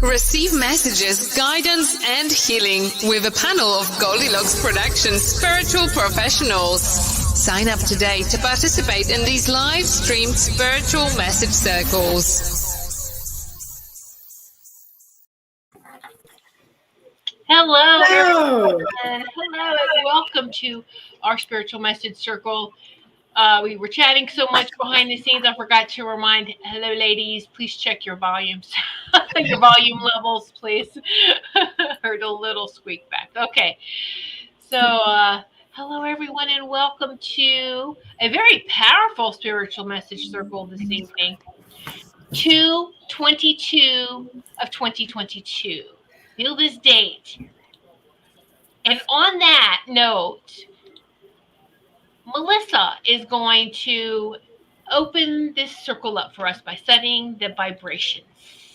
Receive messages, guidance, and healing with a panel of Goldylocks Productions spiritual professionals. Sign up today to participate in these live-streamed spiritual message circles. Hello, everyone. Hello, and welcome to our spiritual message circle. We were chatting so much behind the scenes, I forgot to remind, hello, ladies, please check your volumes, your volume levels, please. Heard a little squeak back. Okay, so hello, everyone, and welcome to a very powerful spiritual message circle this evening. 2/22 of 2022. Feel this date. And on that note, Melissa is going to open this circle up for us by setting the vibrations.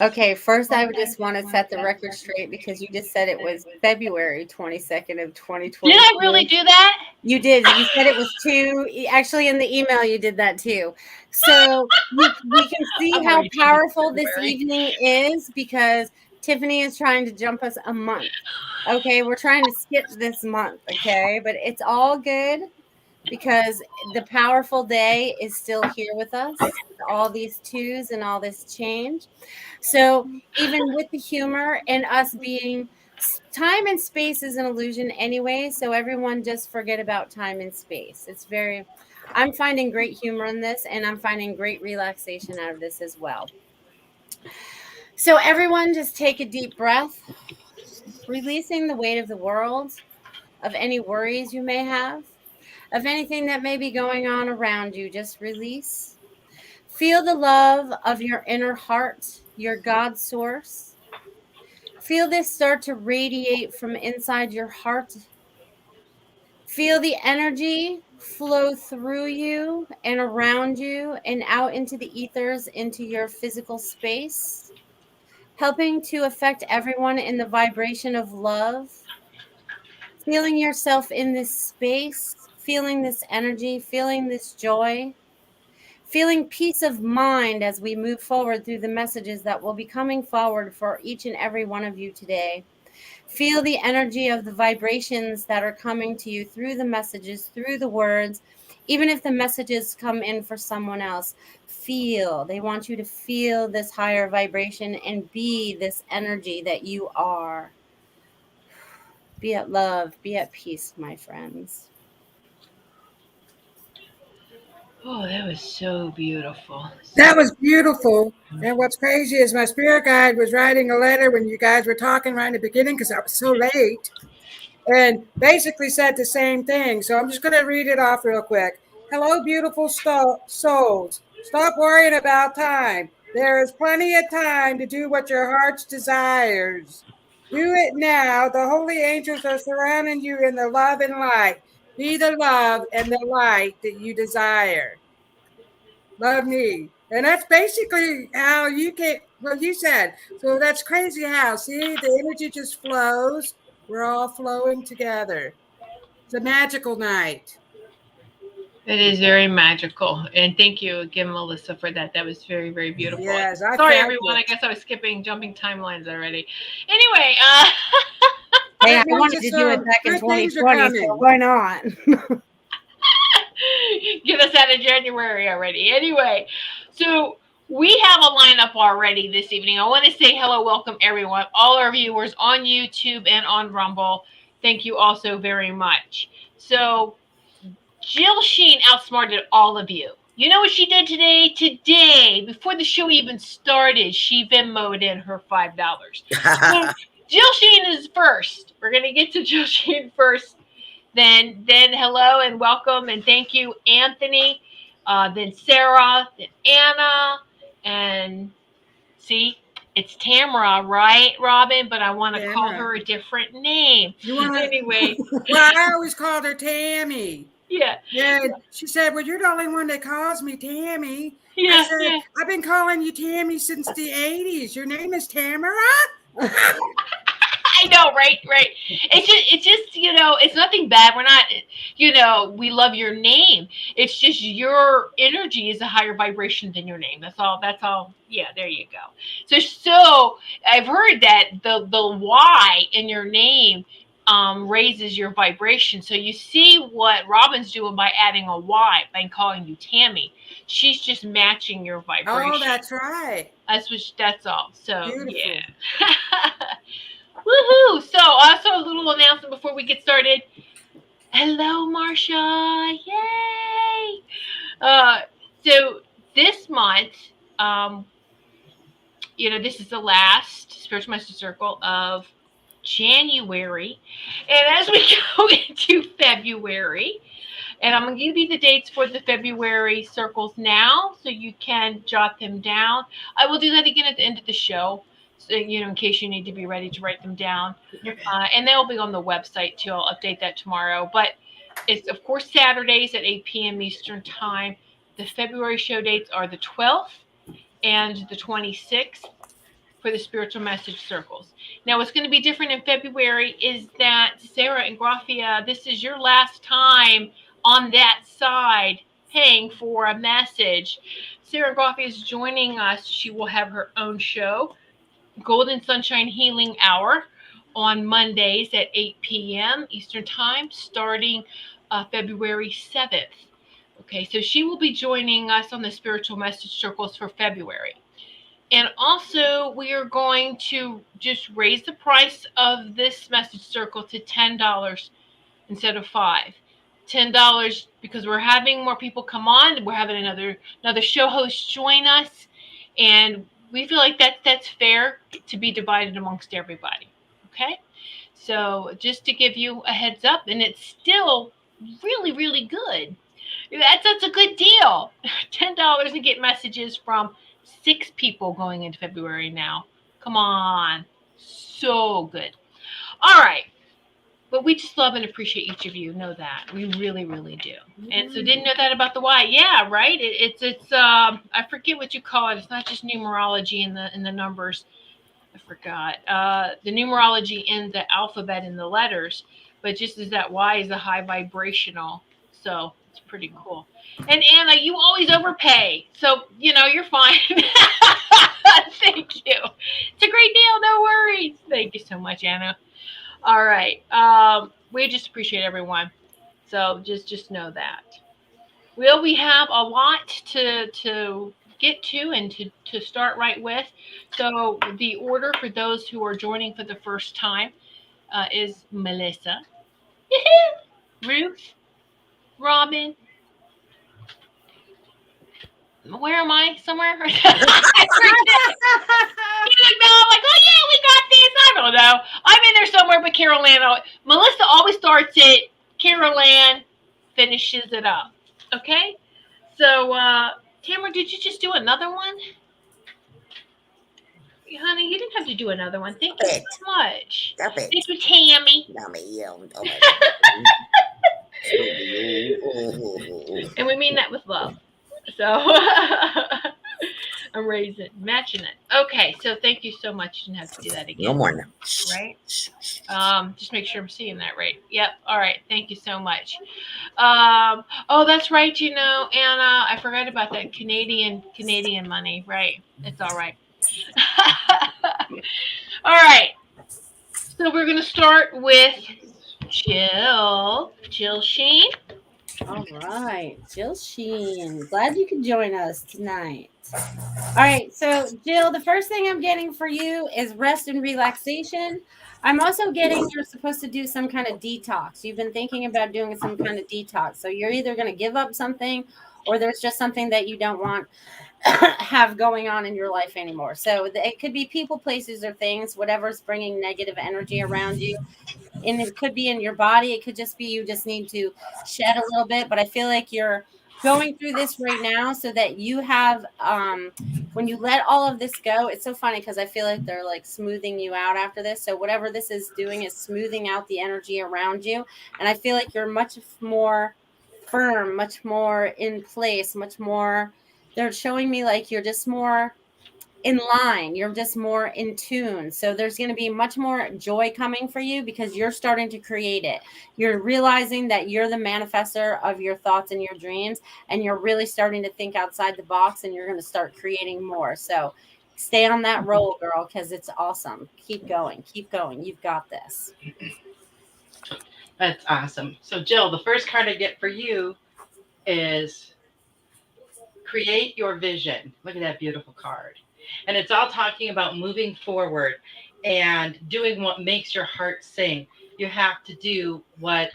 Okay, first I just want to set the record straight because you just said it was February 22nd of 2020. Did I really do that? You did. You said it was 2. Actually, in the email, you did that too. So we can see how powerful this evening is because Tiffany is trying to jump us a month. Okay, we're trying to skip this month, okay? But it's all good because the powerful day is still here with us. All these twos and all this change. So even with the humor and us being, time and space is an illusion anyway. So everyone just forget about time and space. I'm finding great humor in this and I'm finding great relaxation out of this as well. So everyone just take a deep breath, releasing the weight of the world, of any worries you may have, of anything that may be going on around you. Just release. Feel the love of your inner heart, your God source. Feel this start to radiate from inside your heart. Feel the energy flow through you and around you and out into the ethers, into your physical space, helping to affect everyone in the vibration of love. Feeling yourself in this space, feeling this energy, feeling this joy. Feeling peace of mind as we move forward through the messages that will be coming forward for each and every one of you today. Feel the energy of the vibrations that are coming to you through the messages, through the words. Even if the messages come in for someone else, they want you to feel this higher vibration and be this energy that you are. Be at love, be at peace, my friends. Oh, that was so beautiful. That was beautiful. And what's crazy is my spirit guide was writing a letter when you guys were talking right in the beginning because I was so late and basically said the same thing. So I'm just going to read it off real quick. Hello, beautiful souls. Stop worrying about time. There is plenty of time to do what your heart desires. Do it now. The holy angels are surrounding you in the love and light. Be the love and the light that you desire. Love me. And that's basically how you get what you said. So that's crazy how, see, the energy just flows. We're all flowing together. It's a magical night. It is very magical. And thank you again, Melissa, for that. That was very, very beautiful. Yes, sorry, everyone. I guess I was jumping timelines already. Anyway. Hey, I wanted to do it back in 2020, so why not? Get us out of January already. Anyway, so we have a lineup already this evening. I want to say hello, welcome everyone, all our viewers on YouTube and on Rumble. Thank you all so very much. So Jill Sheen outsmarted all of you. You know what she did today? Today, before the show even started, she Venmo'd in her $5. So Jill Sheen is first. We're going to get to Jill Sheen first. Then hello and welcome and thank you, Anthony. Then Sarah, then Anna, and see, it's Tamara, right, Robin? But I want to call her a different name. Anyway. Well, I always called her Tammy. Yeah. Yeah. She said, well, you're the only one that calls me Tammy. Yeah. I said, I've been calling you Tammy since the 80s. Your name is Tamara? I know, right? It's just, it's nothing bad. We're not, we love your name. It's just your energy is a higher vibration than your name. That's all. Yeah, there you go. So I've heard that the Y in your name raises your vibration. So you see what Robin's doing by adding a Y by calling you Tammy. She's just matching your vibration. Oh, that's right. That's all. So Beautiful. yeah. Woohoo! So also a little announcement before we get started. Hello, Marsha! Yay! So this month, this is the last Spiritual Master Circle of January, and as we go into February, and I'm going to give you the dates for the February circles now, so you can jot them down. I will do that again at the end of the show, so in case you need to be ready to write them down. And they'll be on the website too. I'll update that tomorrow. But it's of course Saturdays at 8 p.m. Eastern Time. The February show dates are the 12th and the 26th for the Spiritual Message Circles. Now, what's going to be different in February is that Sarah and Graphia, this is your last time on that side paying for a message. Sarah Graphia is joining us. She will have her own show, Golden Sunshine Healing Hour, on Mondays at 8 p.m. Eastern Time, starting February 7th. Okay, so she will be joining us on the Spiritual Message Circles for February. And also, we are going to just raise the price of this message circle to $10 instead of $5. $10 because we're having more people come on. We're having another show host join us, and we feel like that's fair to be divided amongst everybody. Okay, so just to give you a heads up, and it's still really, really good. That's a good deal. $10 to get messages from 6 people going into February now. Come on. So good. All right. But we just love and appreciate each of you. Know that. We really, really do. And so didn't know that about the Y. Yeah, right? It's I forget what you call it. It's not just numerology in the numbers. I forgot. The numerology in the alphabet and the letters, but just as that Y is a high vibrational. So it's pretty cool. And Anna, you always overpay. So, you're fine. Thank you. It's a great deal. No worries. Thank you so much, Anna. All right. We just appreciate everyone. So just know that. Well, we have a lot to get to and to start right with. So the order for those who are joining for the first time is Melissa, Ruth, Robin. Where am I? Somewhere? I'm like, oh yeah, we got this. I don't know. I'm in there somewhere, but Carol Ann. Melissa always starts it. Carol Ann finishes it up. Okay? So, Tamara, did you just do another one? Honey, you didn't have to do another one. Thank you so much. Stop it. Thank you, Tammy. And we mean that with love. So I'm matching it. Okay, so thank you so much. You didn't have to do that again. No more now. Right? Just make sure I'm seeing that right. Yep. All right. Thank you so much. Oh, that's right. Anna, I forgot about that Canadian money. Right. It's all right. All right. So we're gonna start with Jill Sheen. All right, Jill Sheen. Glad you could join us tonight. All right, so Jill, the first thing I'm getting for you is rest and relaxation. I'm also getting you're supposed to do some kind of detox. You've been thinking about doing some kind of detox. So you're either going to give up something or there's just something that you don't want have going on in your life anymore. So it could be people, places, or things, whatever's bringing negative energy around you. And it could be in your body. It could just be you just need to shed a little bit. But I feel like you're going through this right now so that you have, when you let all of this go, it's so funny because I feel like they're like smoothing you out after this. So whatever this is doing is smoothing out the energy around you. And I feel like you're much more firm, much more in place, much more. They're showing me like you're just more in line. You're just more in tune. So there's going to be much more joy coming for you because you're starting to create it. You're realizing that you're the manifester of your thoughts and your dreams, and you're really starting to think outside the box, and you're going to start creating more. So Stay on that roll, girl, because it's awesome. Keep going. Keep going. You've got this. That's awesome. So, Jill, the first card I get for you is create your vision. Look at that beautiful card. And it's all talking about moving forward and doing what makes your heart sing. You have to do what,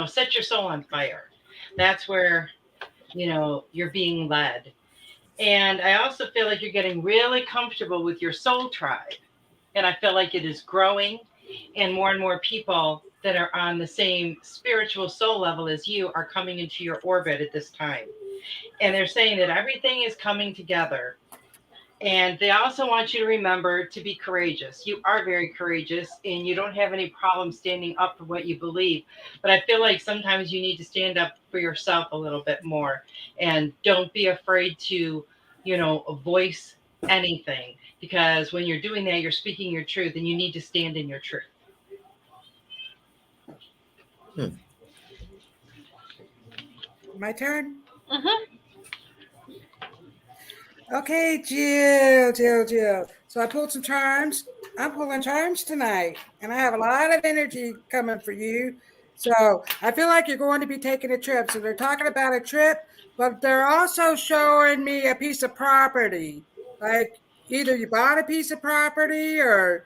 set your soul on fire. That's where, you're being led. And I also feel like you're getting really comfortable with your soul tribe. And I feel like it is growing, and more people that are on the same spiritual soul level as you are coming into your orbit at this time. And they're saying that everything is coming together. And they also want you to remember to be courageous. You are very courageous, and you don't have any problem standing up for what you believe. But I feel like sometimes you need to stand up for yourself a little bit more, and don't be afraid to, voice anything, because when you're doing that, you're speaking your truth, and you need to stand in your truth. My turn? Mm-hmm. Okay, Jill. So I pulled some charms. I'm pulling charms tonight, and I have a lot of energy coming for you. So I feel like you're going to be taking a trip. So they're talking about a trip, but they're also showing me a piece of property. Like either you bought a piece of property, or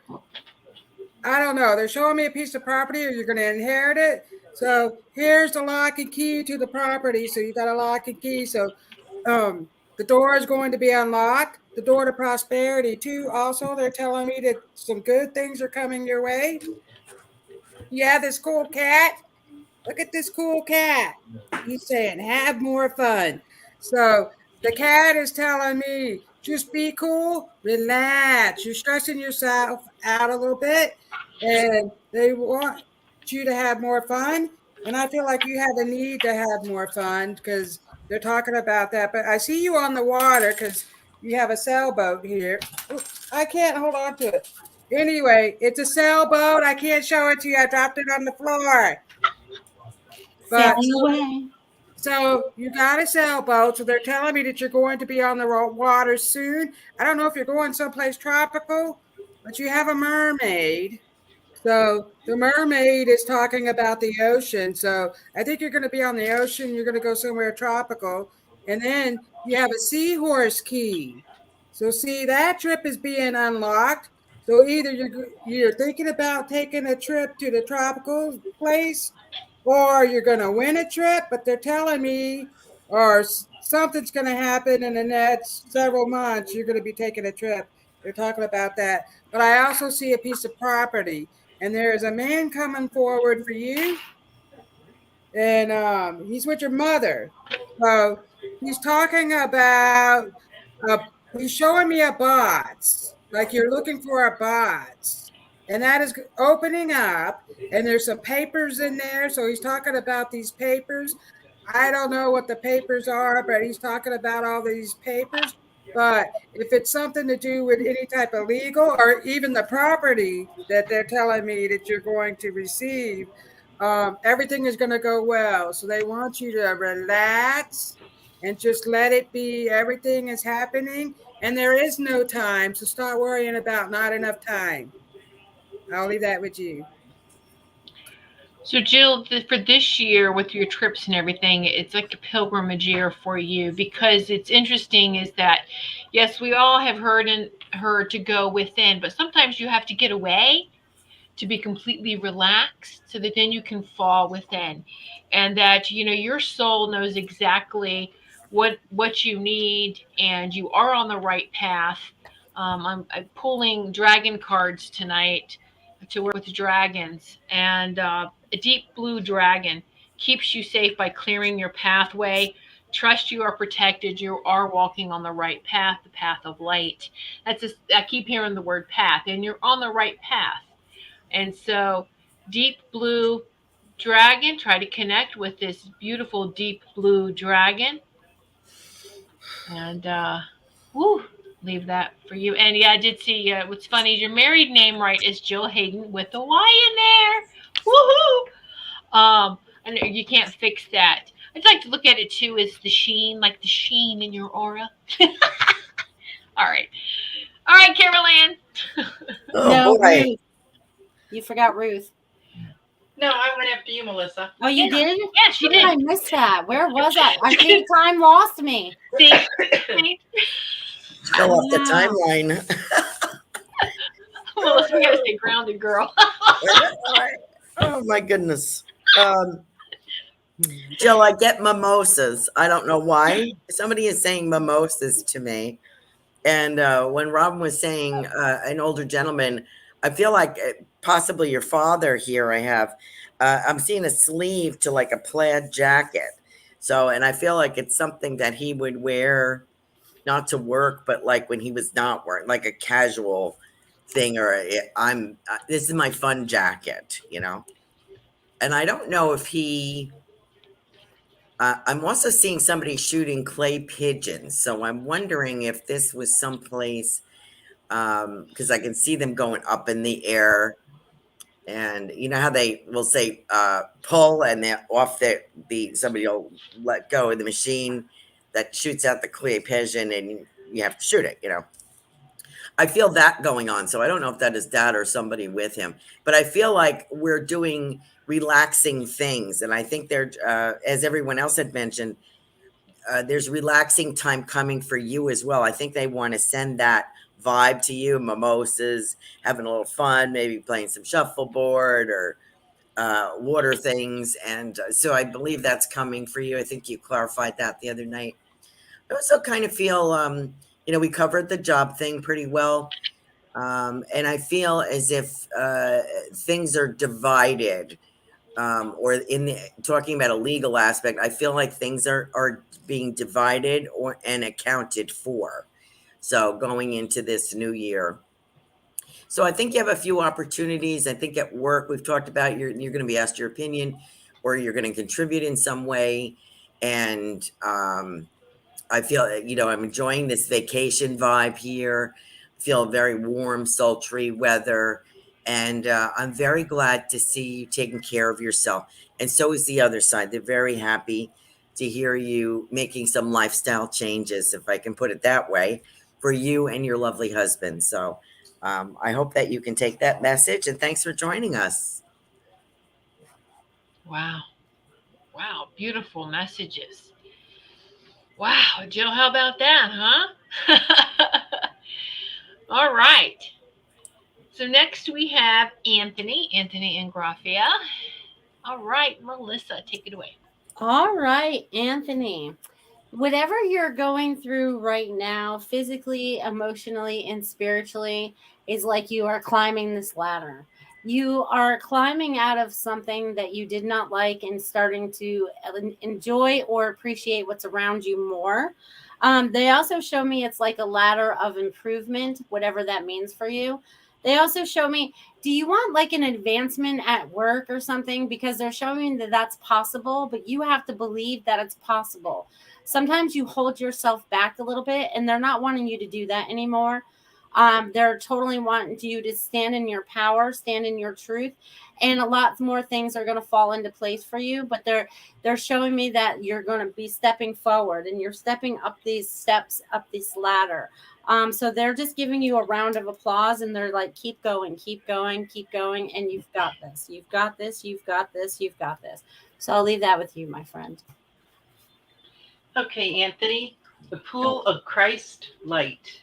I don't know. They're showing me a piece of property, or you're going to inherit it. So here's the lock and key to the property. So you got a lock and key. So the door is going to be unlocked. The door to prosperity too. Also, they're telling me that some good things are coming your way. Yeah, this cool cat. Look at this cool cat. He's saying, have more fun. So the cat is telling me, just be cool, relax. You're stressing yourself out a little bit, and they want you to have more fun. And I feel like you have a need to have more fun because they're talking about that. But I see you on the water because you have a sailboat here. Oops, I can't hold on to it. Anyway, it's a sailboat. I can't show it to you. I dropped it on the floor. But Sailing away. so you got a sailboat. So they're telling me that you're going to be on the water soon. I don't know if you're going someplace tropical, but you have a mermaid. So the mermaid is talking about the ocean. So I think you're going to be on the ocean. You're going to go somewhere tropical. And then you have a seahorse key. So see, that trip is being unlocked. So either you're thinking about taking a trip to the tropical place, or you're going to win a trip, but they're telling me, or something's going to happen in the next several months. You're going to be taking a trip. They're talking about that. But I also see a piece of property, and there is a man coming forward for you, and he's with your mother. So he's talking about, uh, he's showing me a box, like you're looking for a box, and that is opening up, and there's some papers in there. So he's talking about these papers. I don't know what the papers are, but he's talking about all these papers. But if it's something to do with any type of legal or even the property that they're telling me that you're going to receive, everything is going to go well. So they want you to relax and just let it be. Everything is happening, and there is no time. So start worrying about not enough time. I'll leave that with you. So, Jill, for this year with your trips and everything, it's like a pilgrimage year for you, because it's interesting is that, yes, we all have heard to go within, but sometimes you have to get away to be completely relaxed so that then you can fall within, and that your soul knows exactly what you need, and you are on the right path. I'm pulling dragon cards tonight to work with dragons, and a deep blue dragon keeps you safe by clearing your pathway. Trust you are protected. You are walking on the right path, the path of light. I keep hearing the word path, and you're on the right path. And so, deep blue dragon, try to connect with this beautiful deep blue dragon. And leave that for you. And yeah, I did see what's funny is your married name, right, is Jill Hayden with a Y in there. Woohoo! I know you can't fix that. I'd like to look at it too as the sheen, like the sheen in your aura. All right. All right, Carol Ann. Oh No, boy. Ruth. You forgot Ruth. No, I went after you, Melissa. Oh, you Yeah. did? Yes, you How did did. I miss that? Where was I? I think time lost me. See? See? Fell off the Wow. timeline. Melissa, we gotta stay grounded, girl. Oh my goodness. Um, Jill, I get mimosas. I don't know why. Somebody is saying mimosas to me. And when Robin was saying an older gentleman, I feel like possibly your father here. I'm seeing a sleeve to like a plaid jacket. So, and I feel like it's something that he would wear not to work, but like when he was not working, like a casual thing. This is my fun jacket, you know? And I don't know if I'm also seeing somebody shooting clay pigeons. So I'm wondering if this was someplace, because I can see them going up in the air. And you know how they will say pull and they're off somebody will let go of the machine that shoots out the clay pigeon and you have to shoot it, you know. I feel that going on. So I don't know if that is dad or somebody with him, but I feel like we're doing relaxing things. And I think as everyone else had mentioned, there's relaxing time coming for you as well. I think they want to send that vibe to you, mimosas, having a little fun, maybe playing some shuffleboard or water things. And so I believe that's coming for you. I think you clarified that the other night. I also kind of feel, we covered the job thing pretty well. And I feel as if things are divided, or talking about a legal aspect, I feel like things are being divided and accounted for. So going into this new year. So I think you have a few opportunities. I think at work, we've talked about you're going to be asked your opinion or you're going to contribute in some way. And I feel, I'm enjoying this vacation vibe here. I feel very warm, sultry weather. And I'm very glad to see you taking care of yourself. And so is the other side. They're very happy to hear you making some lifestyle changes, if I can put it that way, for you and your lovely husband. So I hope that you can take that message. And thanks for joining us. Wow. Wow. Beautiful messages. Wow. Jill, how about that, huh? All right. So next we have Anthony and Graphia. All right, Melissa, take it away. All right, Anthony. Whatever you're going through right now, physically, emotionally, and spiritually, is like you are climbing this ladder. You are climbing out of something that you did not like and starting to enjoy or appreciate what's around you more. They also show me it's like a ladder of improvement, whatever that means for you. They also show me, do you want like an advancement at work or something? Because they're showing that that's possible, but you have to believe that it's possible. Sometimes you hold yourself back a little bit and they're not wanting you to do that anymore. They're totally wanting you to stand in your power, stand in your truth, and a lot more things are going to fall into place for you. But they're showing me that you're going to be stepping forward and you're stepping up these steps, up this ladder. So they're just giving you a round of applause and they're like, keep going, keep going, keep going. And you've got this, you've got this, you've got this, you've got this. So I'll leave that with you, my friend. Okay, Anthony, the Pool of Christ Light.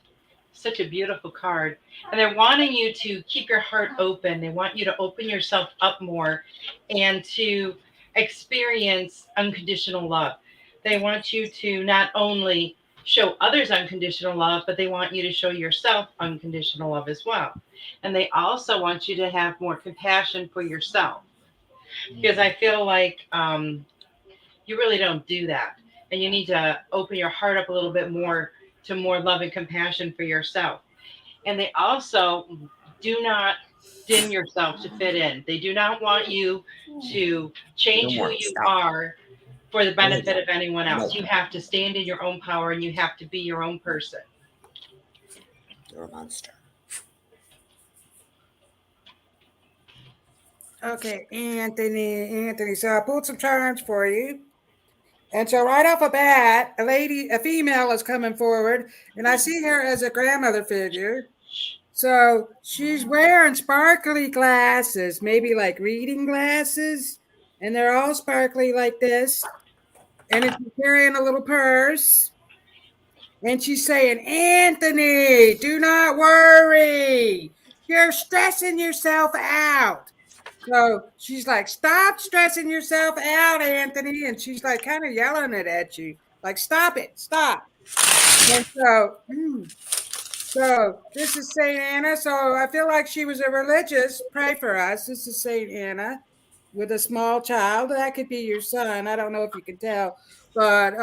Such a beautiful card. And they're wanting you to keep your heart open. They want you to open yourself up more and to experience unconditional love. They want you to not only show others unconditional love, but they want you to show yourself unconditional love as well. And they also want you to have more compassion for yourself. Because I feel like you really don't do that. And you need to open your heart up a little bit more to more love and compassion for yourself. And they also do not dim yourself to fit in. They do not want you to change who you are for the benefit of anyone else. You have to stand in your own power and you have to be your own person. You're a monster. Okay, Anthony. So I pulled some charms for you. And so right off the bat, a female is coming forward, and I see her as a grandmother figure. So she's wearing sparkly glasses, maybe like reading glasses, and they're all sparkly like this. And she's carrying a little purse. And she's saying, Anthony, do not worry. You're stressing yourself out. So she's like, stop stressing yourself out, Anthony. And she's like kind of yelling it at you. Like, stop it, stop. And so this is Saint Anna. So I feel like she was a religious. Pray for us. This is Saint Anna with a small child. That could be your son. I don't know if you can tell, but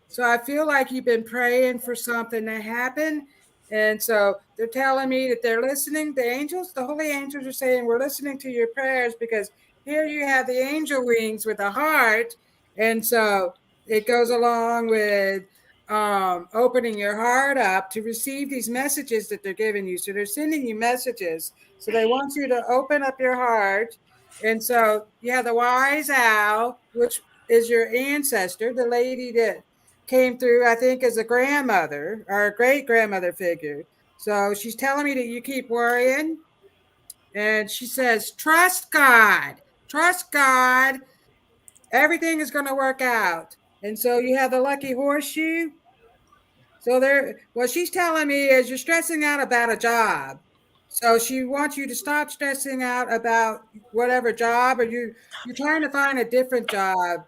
so I feel like you've been praying for something to happen. And so they're telling me that they're listening. The angels, the holy angels are saying, we're listening to your prayers because here you have the angel wings with a heart. And so it goes along with opening your heart up to receive these messages that they're giving you. So they're sending you messages. So they want you to open up your heart. And so you have the wise owl, which is your ancestor, the lady that came through, I think, as a grandmother or a great grandmother figure. So she's telling me that you keep worrying. And she says, trust God, trust God. Everything is going to work out. And so you have the lucky horseshoe. So what she's telling me is you're stressing out about a job. So she wants you to stop stressing out about whatever job, or you're trying to find a different job.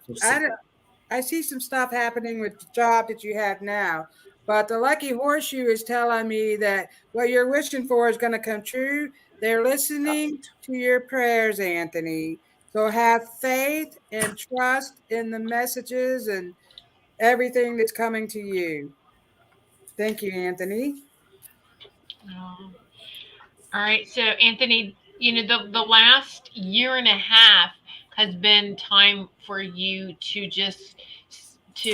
I see some stuff happening with the job that you have now, but the lucky horseshoe is telling me that what you're wishing for is going to come true. They're listening to your prayers, Anthony. So have faith and trust in the messages and everything that's coming to you. Thank you, Anthony. Oh. All right. So, Anthony, the last year and a half has been time for you to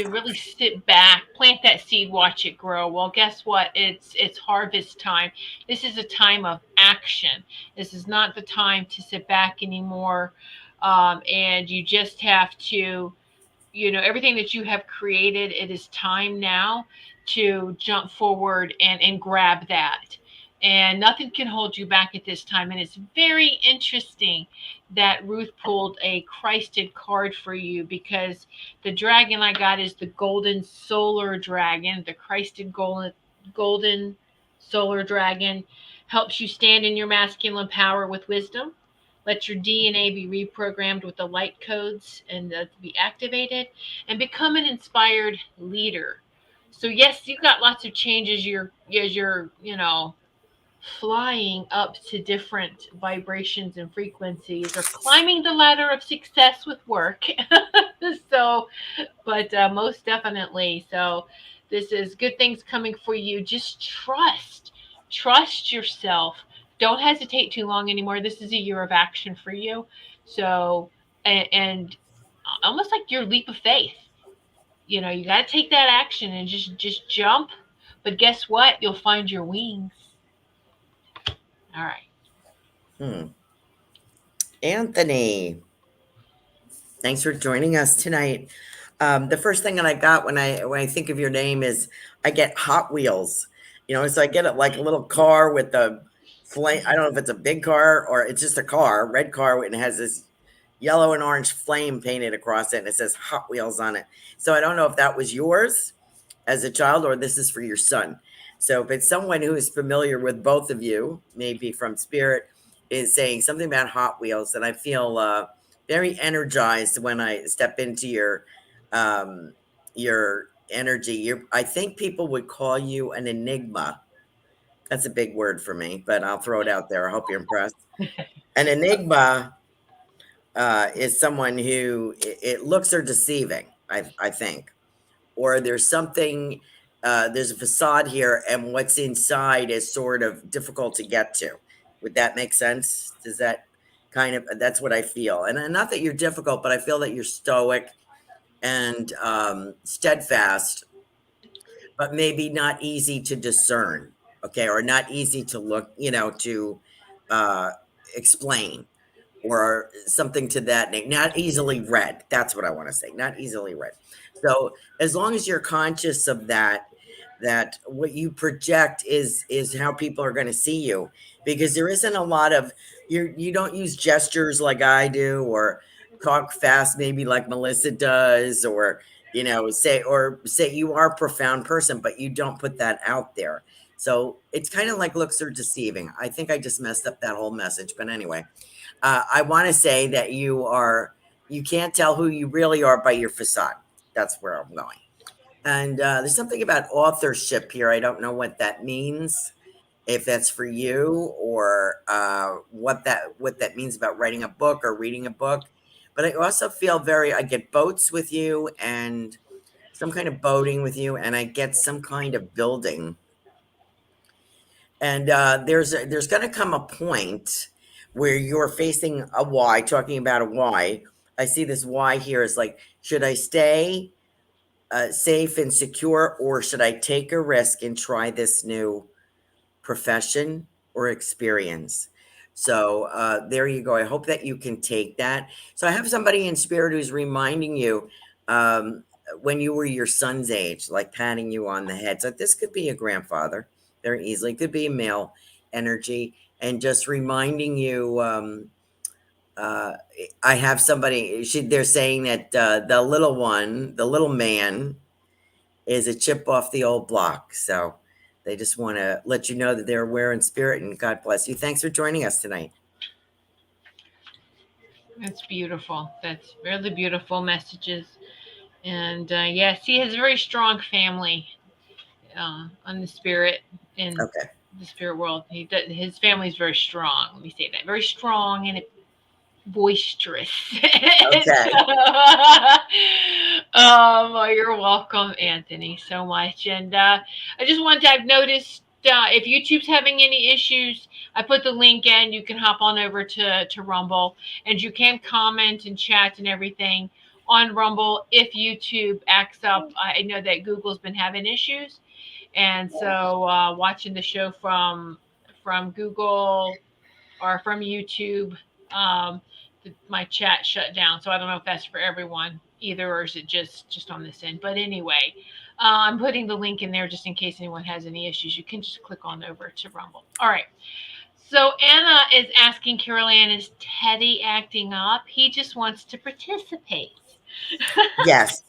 really sit back, plant that seed, watch it grow. Well, guess what? It's harvest time. This is a time of action. This is not the time to sit back anymore. And you just have to, everything that you have created, it is time now to jump forward and grab that. And nothing can hold you back at this time. And it's very interesting that Ruth pulled a Christed card for you, because the dragon I got is the golden solar dragon. The Christed golden solar dragon helps you stand in your masculine power with wisdom. Let your DNA be reprogrammed with the light codes and be activated, and become an inspired leader. So yes, you've got lots of changes. You're flying up to different vibrations and frequencies, or climbing the ladder of success with work. So, but most definitely. So this is good things coming for you. Just trust yourself. Don't hesitate too long anymore. This is a year of action for you. So, and almost like your leap of faith. You got to take that action and just jump. But guess what? You'll find your wings. All right. Anthony, thanks for joining us tonight. The first thing that I got when I think of your name is I get Hot Wheels. So I get it like a little car with the flame. I don't know if it's a big car or it's just a car, red car, and it has this yellow and orange flame painted across it, and it says Hot Wheels on it. So I don't know if that was yours as a child or this is for your son. So if it's someone who is familiar with both of you, maybe from spirit, is saying something about Hot Wheels, and I feel very energized when I step into your energy. I think people would call you an enigma. That's a big word for me, but I'll throw it out there. I hope you're impressed. An enigma is someone who it looks are deceiving, I think, or there's something, there's a facade here, and what's inside is sort of difficult to get to. Would that make sense? Does that that's what I feel. And not that you're difficult, but I feel that you're stoic and steadfast, but maybe not easy to discern, okay, or not easy to look, to explain, or something to that name. Not easily read. That's what I want to say. Not easily read. So as long as you're conscious of that, that what you project is how people are going to see you, because there isn't a lot of you don't use gestures like I do, or talk fast maybe like Melissa does, or say you are a profound person, but you don't put that out there. So it's kind of like looks are deceiving. I think I just messed up that whole message, but anyway, I want to say that you can't tell who you really are by your facade. That's where I'm going. And there's something about authorship here. I don't know what that means, if that's for you, or what that means about writing a book or reading a book. But I also feel I get boats with you, and some kind of boating with you, and I get some kind of building. And there's going to come a point where you're facing a why, talking about a why. I see this why here is like, should I stay safe and secure, or should I take a risk and try this new profession or experience? So there you go. I hope that you can take that. So I have somebody in spirit who's reminding you when you were your son's age, like patting you on the head. So this could be a grandfather very easily. It could be a male energy, and just reminding you. I have somebody. They're saying that the little man, is a chip off the old block. So they just want to let you know that they're aware in spirit, and God bless you. Thanks for joining us tonight. That's beautiful. That's really beautiful messages. And yes, he has a very strong family on the spirit in the spirit world. His family is very strong. Let me say that. Very strong and boisterous. Okay. Well, you're welcome, Anthony, so much. And I just wanted to, I've noticed if YouTube's having any issues, I put the link in. You can hop on over to Rumble, and you can comment and chat and everything on Rumble if YouTube acts up. I know that Google's been having issues, and so watching the show from Google or from YouTube, my chat shut down. So I don't know if that's for everyone either, or is it just on this end. But anyway, I'm putting the link in there just in case anyone has any issues. You can just click on over to Rumble. All right. So Anna is asking Carol Ann, is Teddy acting up? He just wants to participate. Yes.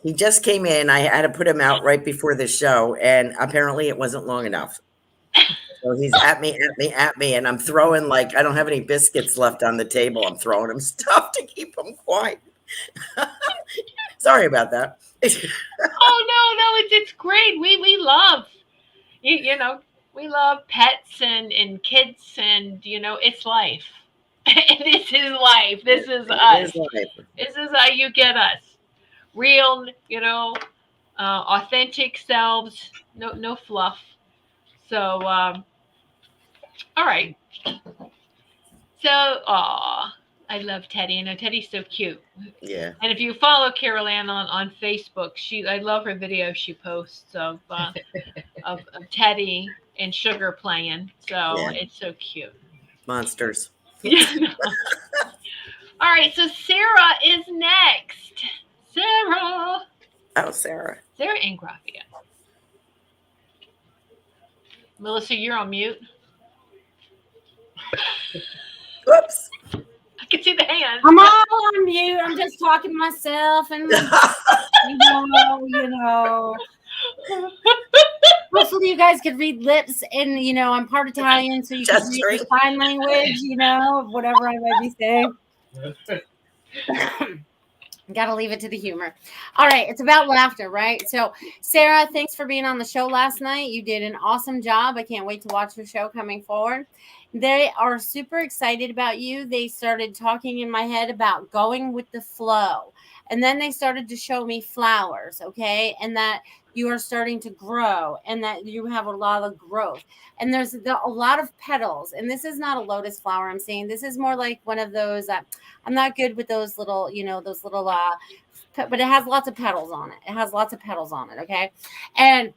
He just came in. I had to put him out right before the show, and apparently it wasn't long enough. So he's at me, and I'm throwing, like, I don't have any biscuits left on the table. I'm throwing him stuff to keep him quiet. Sorry about that. Oh no, it's great. We love you know, we love pets and kids, and it's life. This is life. This is us. This is how you get us. Real, authentic selves. No fluff. So, all right. So, I love Teddy. Teddy's so cute. Yeah. And if you follow Carol Ann on Facebook, I love her videos she posts of Teddy and Sugar playing. So it's so cute. Monsters. All right. So Sarah is next. Sarah. Oh, Sarah. Sarah Ingraffia. Melissa, you're on mute. Whoops. I can see the hands. I'm all on mute. I'm just talking to myself, and you know. Hopefully, you guys could read lips, and I'm part Italian, so you can read the sign language, of whatever I might be saying. Gotta leave it to the humor. All right, it's about laughter, right? So, Sarah, thanks for being on the show last night. You did an awesome job. I can't wait to watch your show coming forward. They are super excited about you. They started talking in my head about going with the flow. And then they started to show me flowers, okay? And that you are starting to grow, and that you have a lot of growth. And there's a lot of petals. And this is not a lotus flower I'm seeing. This is more like one of those, I'm not good with those little, but it has lots of petals on it. Okay? And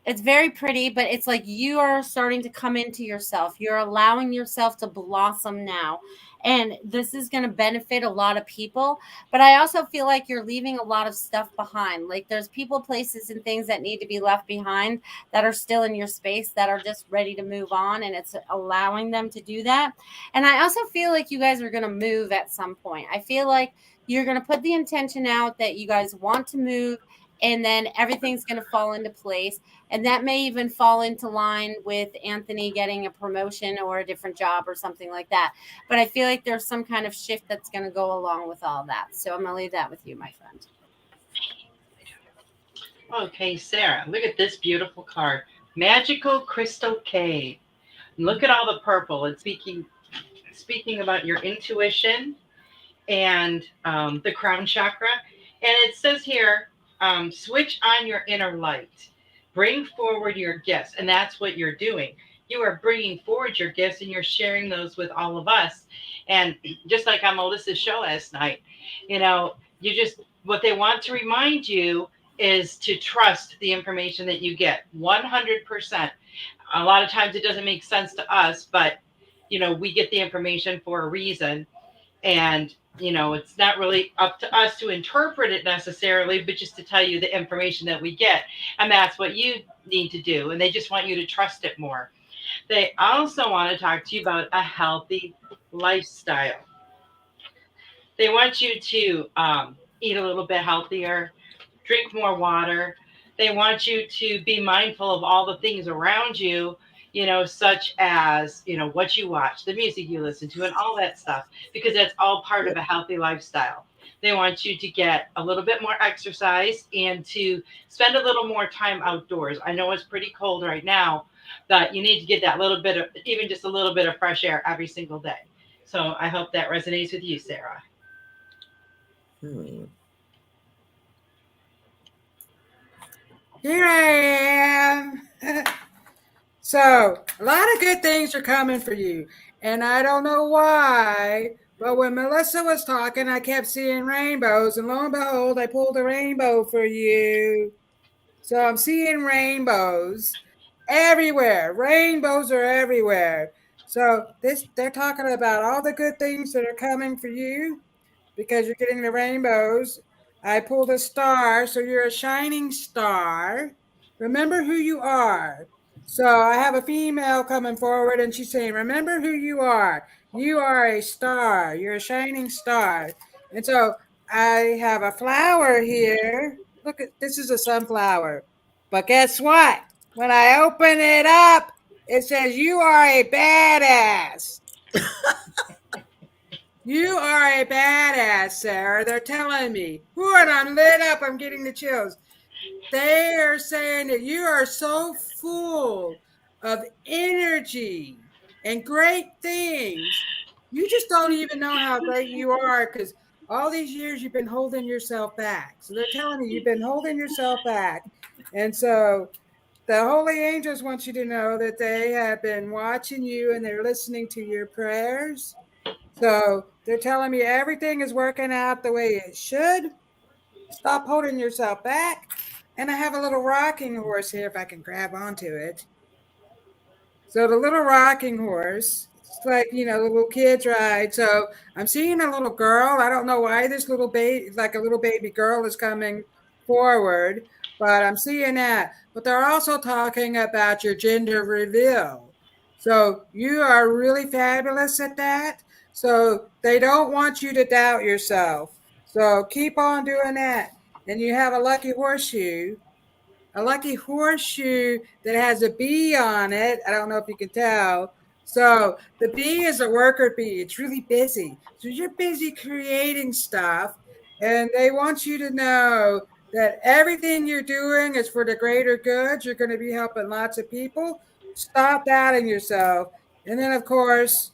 It's very pretty, but it's like you are starting to come into yourself. You're allowing yourself to blossom now. And this is going to benefit a lot of people. But I also feel like you're leaving a lot of stuff behind. Like there's people, places, and things that need to be left behind that are still in your space that are just ready to move on. And it's allowing them to do that. And I also feel like you guys are going to move at some point. I feel like you're going to put the intention out that you guys want to move, and then everything's going to fall into place, and that may even fall into line with Anthony getting a promotion or a different job or something like that. But I feel like there's some kind of shift that's going to go along with all that. So I'm going to leave that with you, my friend. Okay, Sarah, look at this beautiful card. Magical Crystal Cave. Look at all the purple. It's speaking about your intuition and the crown chakra. And it says here, switch on your inner light. Bring forward your gifts. And that's what you're doing. You are bringing forward your gifts and you're sharing those with all of us. And just like on Melissa's show last night, what they want to remind you is to trust the information that you get 100%. A lot of times it doesn't make sense to us, but we get the information for a reason. And it's not really up to us to interpret it necessarily, but just to tell you the information that we get. And that's what you need to do. And they just want you to trust it more. They also want to talk to you about a healthy lifestyle. They want you to eat a little bit healthier, drink more water. They want you to be mindful of all the things around you, such as, what you watch, the music you listen to, and all that stuff, because that's all part of a healthy lifestyle. They want you to get a little bit more exercise and to spend a little more time outdoors. I know it's pretty cold right now, but you need to get that little bit of, even just a little bit of fresh air every single day. So I hope that resonates with you, Sarah. Here I am. So, a lot of good things are coming for you. And I don't know why, but when Melissa was talking, I kept seeing rainbows. And lo and behold, I pulled a rainbow for you. So, I'm seeing rainbows everywhere. Rainbows are everywhere. So, they're talking about all the good things that are coming for you because you're getting the rainbows. I pulled a star, so you're a shining star. Remember who you are. So I have a female coming forward and she's saying, remember who you are. You are a star. You're a shining star. And so I have a flower here. Look at this is a sunflower. But guess what? When I open it up, it says you are a badass. You are a badass, Sarah. They're telling me. Ooh, and I'm lit up. I'm getting the chills. They are saying that you are so full of energy and great things. You just don't even know how great you are because all these years you've been holding yourself back. So they're telling me you've been holding yourself back. And so the holy angels want you to know that they have been watching you and they're listening to your prayers. So they're telling me everything is working out the way it should. Stop holding yourself back. And I have a little rocking horse here if I can grab onto it. So the little rocking horse, it's like, the little kids ride. So I'm seeing a little girl. I don't know why this little baby, like a little baby girl is coming forward, but I'm seeing that. But they're also talking about your gender reveal. So you are really fabulous at that. So they don't want you to doubt yourself. So keep on doing that. And you have a lucky horseshoe that has a bee on it. I don't know if you can tell. So the bee is a worker bee. It's really busy. So you're busy creating stuff. And they want you to know that everything you're doing is for the greater good. You're going to be helping lots of people. Stop doubting yourself. And then, of course,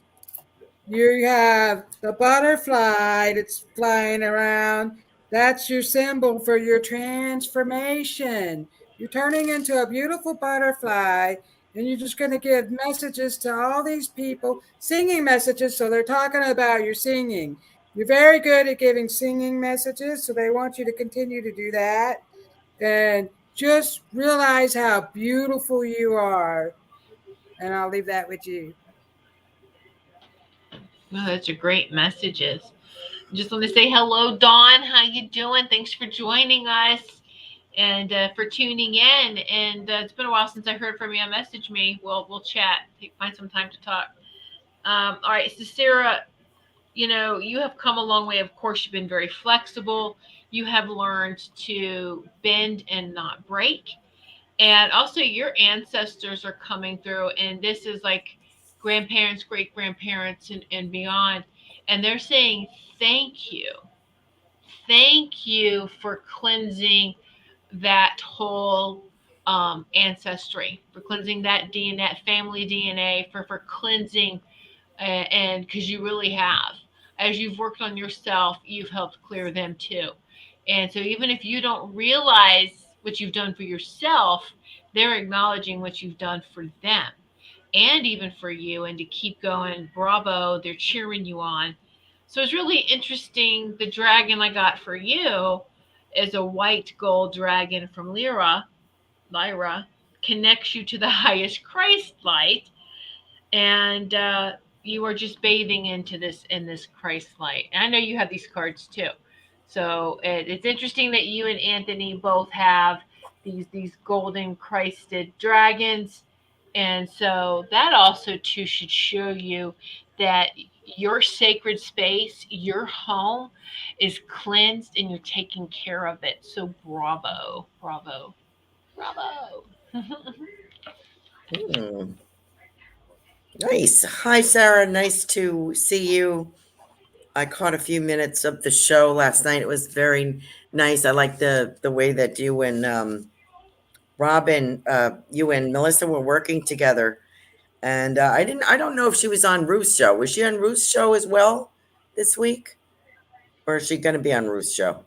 you have the butterfly that's flying around. That's your symbol for your transformation. You're turning into a beautiful butterfly, and you're just going to give messages to all these people, singing messages. So they're talking about your singing. You're very good at giving singing messages, so they want you to continue to do that. And just realize how beautiful you are. And I'll leave that with you. Well, that's a great messages. Just want to say hello, Dawn. How you doing? Thanks for joining us and for tuning in. And it's been a while since I heard from you. Message me. We'll chat. Find some time to talk. All right, so Sarah, you have come a long way. Of course, you've been very flexible. You have learned to bend and not break. And also, your ancestors are coming through. And this is like grandparents, great grandparents, and beyond. And they're saying, thank you. Thank you for cleansing that whole ancestry, for cleansing that DNA, that family DNA, for cleansing and because you really have. As you've worked on yourself, you've helped clear them too. And so even if you don't realize what you've done for yourself, they're acknowledging what you've done for them and even for you, and to keep going. Bravo, they're cheering you on. So it's really interesting. The dragon I got for you is a white gold dragon from Lyra, connects you to the highest Christ light, and you are just bathing into this in this Christ light. And I know you have these cards too, so it's interesting that you and Anthony both have these golden Christed dragons, and so that also too should show you that your sacred space, your home, is cleansed and you're taking care of it. So bravo, bravo, bravo. Hmm. Nice. Hi, Sarah. Nice to see you. I caught a few minutes of the show last night. It was very nice. I like the way that you and Robin, you and Melissa were working together. And I don't know if she was on Ruth's show. Was she on Ruth's show as well this week? Or is she going to be on Ruth's show?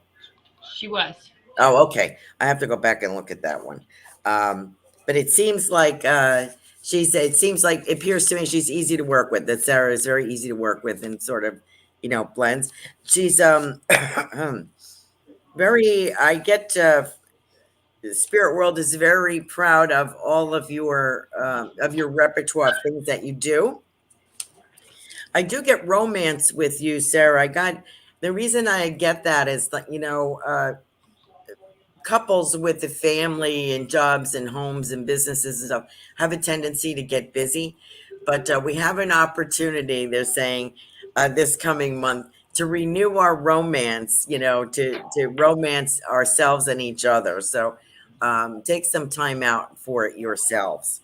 She was. Oh, okay. I have to go back and look at that one. But it seems like it seems like it appears to me she's easy to work with. That Sarah is very easy to work with and sort of, blends. She's very, I get the spirit world is very proud of all of your repertoire of things that you do. I do get romance with you, Sarah. The reason I get that is that, couples with the family and jobs and homes and businesses and stuff have a tendency to get busy. But we have an opportunity, they're saying, this coming month to renew our romance, to romance ourselves and each other. So take some time out for it yourselves.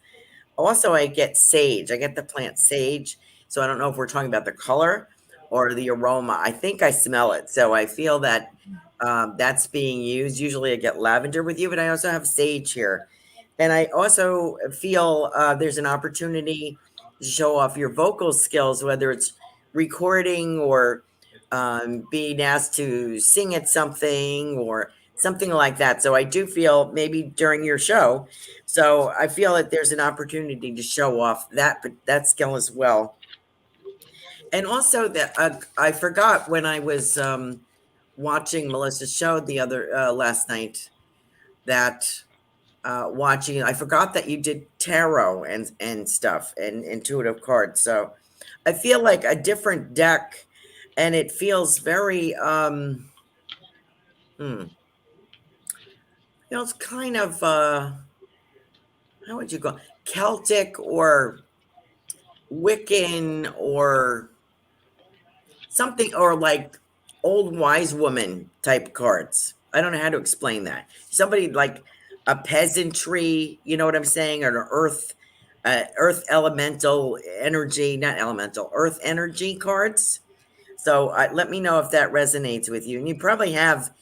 Also, I get sage. I get the plant sage. So I don't know if we're talking about the color or the aroma. I think I smell it. So I feel that that's being used. Usually I get lavender with you, but I also have sage here. And I also feel there's an opportunity to show off your vocal skills, whether it's recording or being asked to sing at something or something like that. So I do feel maybe during your show. So I feel that there's an opportunity to show off that skill as well. And also that I forgot when I was watching Melissa's show the other last night that watching, I forgot that you did tarot and stuff and intuitive cards. So I feel like a different deck, and it feels very it's kind of how would you go, Celtic or Wiccan or something, or like old wise woman type cards. I don't know how to explain that. Somebody like a peasantry, you know what I'm saying, or an earth elemental energy, not elemental, earth energy cards. So let me know if that resonates with you. And you probably have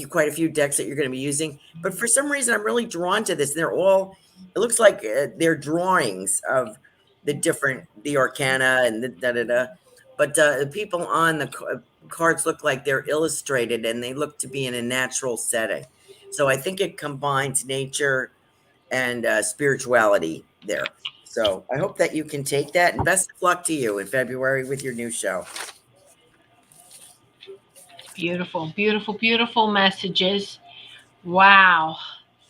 quite a few decks that you're going to be using. But for some reason, I'm really drawn to this. They're all, it looks like they're drawings of the arcana and the da-da-da. But the people on the cards look like they're illustrated and they look to be in a natural setting. So I think it combines nature and spirituality there. So I hope that you can take that, and best of luck to you in February with your new show. Beautiful, beautiful, beautiful messages. Wow.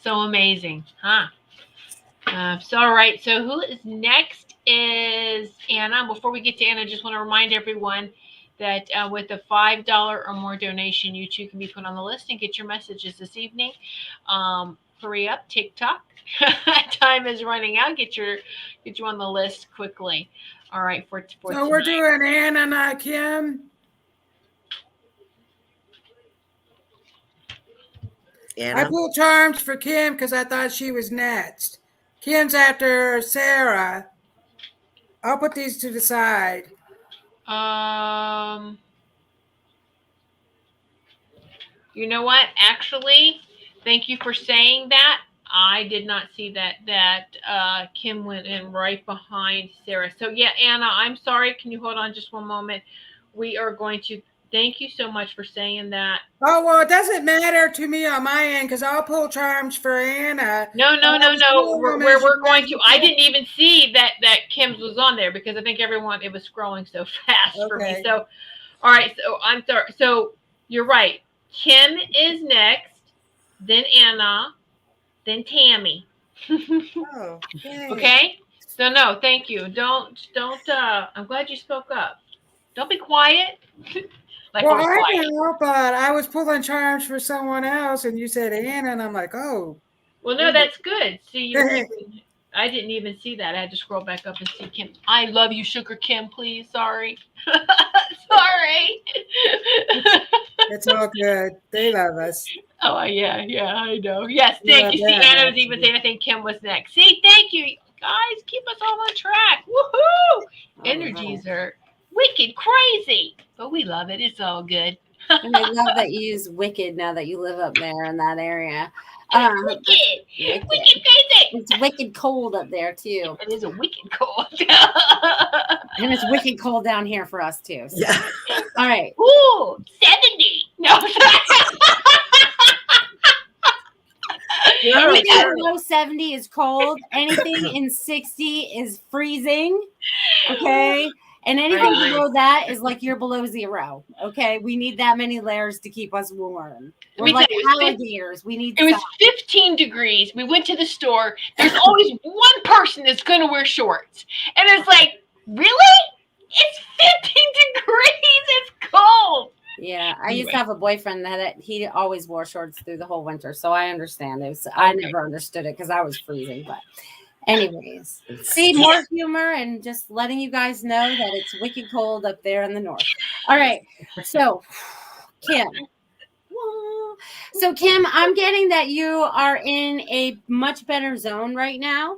So amazing, huh? So all right. So who is next is Anna. Before we get to Anna, I just want to remind everyone that with a $5 or more donation, you too can be put on the list and get your messages this evening. Hurry up, TikTok. Time is running out. Get you on the list quickly. All right, for So tonight. we're doing Anna, not Kim. Anna? I pulled charms for Kim because I thought she was next. Kim's after Sarah. I'll put these to the side. You know what? Actually, thank you for saying that. I did not see that Kim went in right behind Sarah. So yeah, Anna, I'm sorry. Can you hold on just one moment? We are going to thank you so much for saying that. Oh, well, it doesn't matter to me on my end because I'll pull charms for Anna. No. We're going to. I didn't even see that Kim's was on there because I think it was scrolling so fast for me. So, all right. So I'm sorry. So you're right. Kim is next, then Anna, then Tammy. Oh, yay. Okay. So no, thank you. Don't. I'm glad you spoke up. Don't be quiet. Well, I know, but I was pulling charms for someone else, and you said Anna, and I'm like, oh. Well, no, that's good. See, I didn't even see that. I had to scroll back up and see Kim. I love you, Sugar Kim. Please, sorry. Sorry. It's all good. They love us. Oh yeah, I know. Yes, thank you. See, Anna was even saying I think Kim was next. See, thank you, guys. Keep us all on track. Woohoo! Energies are wicked crazy, but we love it. It's all good. And I love that you use wicked now that you live up there in that area. Wicked crazy. It's wicked cold up there too. It is a wicked cold. And it's wicked cold down here for us too. So. Yeah. All right. Ooh, 70. No. Anything below 70 is cold. Anything in 60 is freezing. Okay. And anything below that is like you're below zero. Okay. We need that many layers to keep us warm. We're like alligators. We need. It was 15 degrees. We went to the store. There's always one person that's going to wear shorts. And it's like, really? It's 15 degrees. It's cold. Yeah, I used to have a boyfriend that he always wore shorts through the whole winter, so I understand it. I never understood it because I was freezing. But, anyways, see, more humor and just letting you guys know that it's wicked cold up there in the north. All right, so Kim. So Kim, I'm getting that you are in a much better zone right now.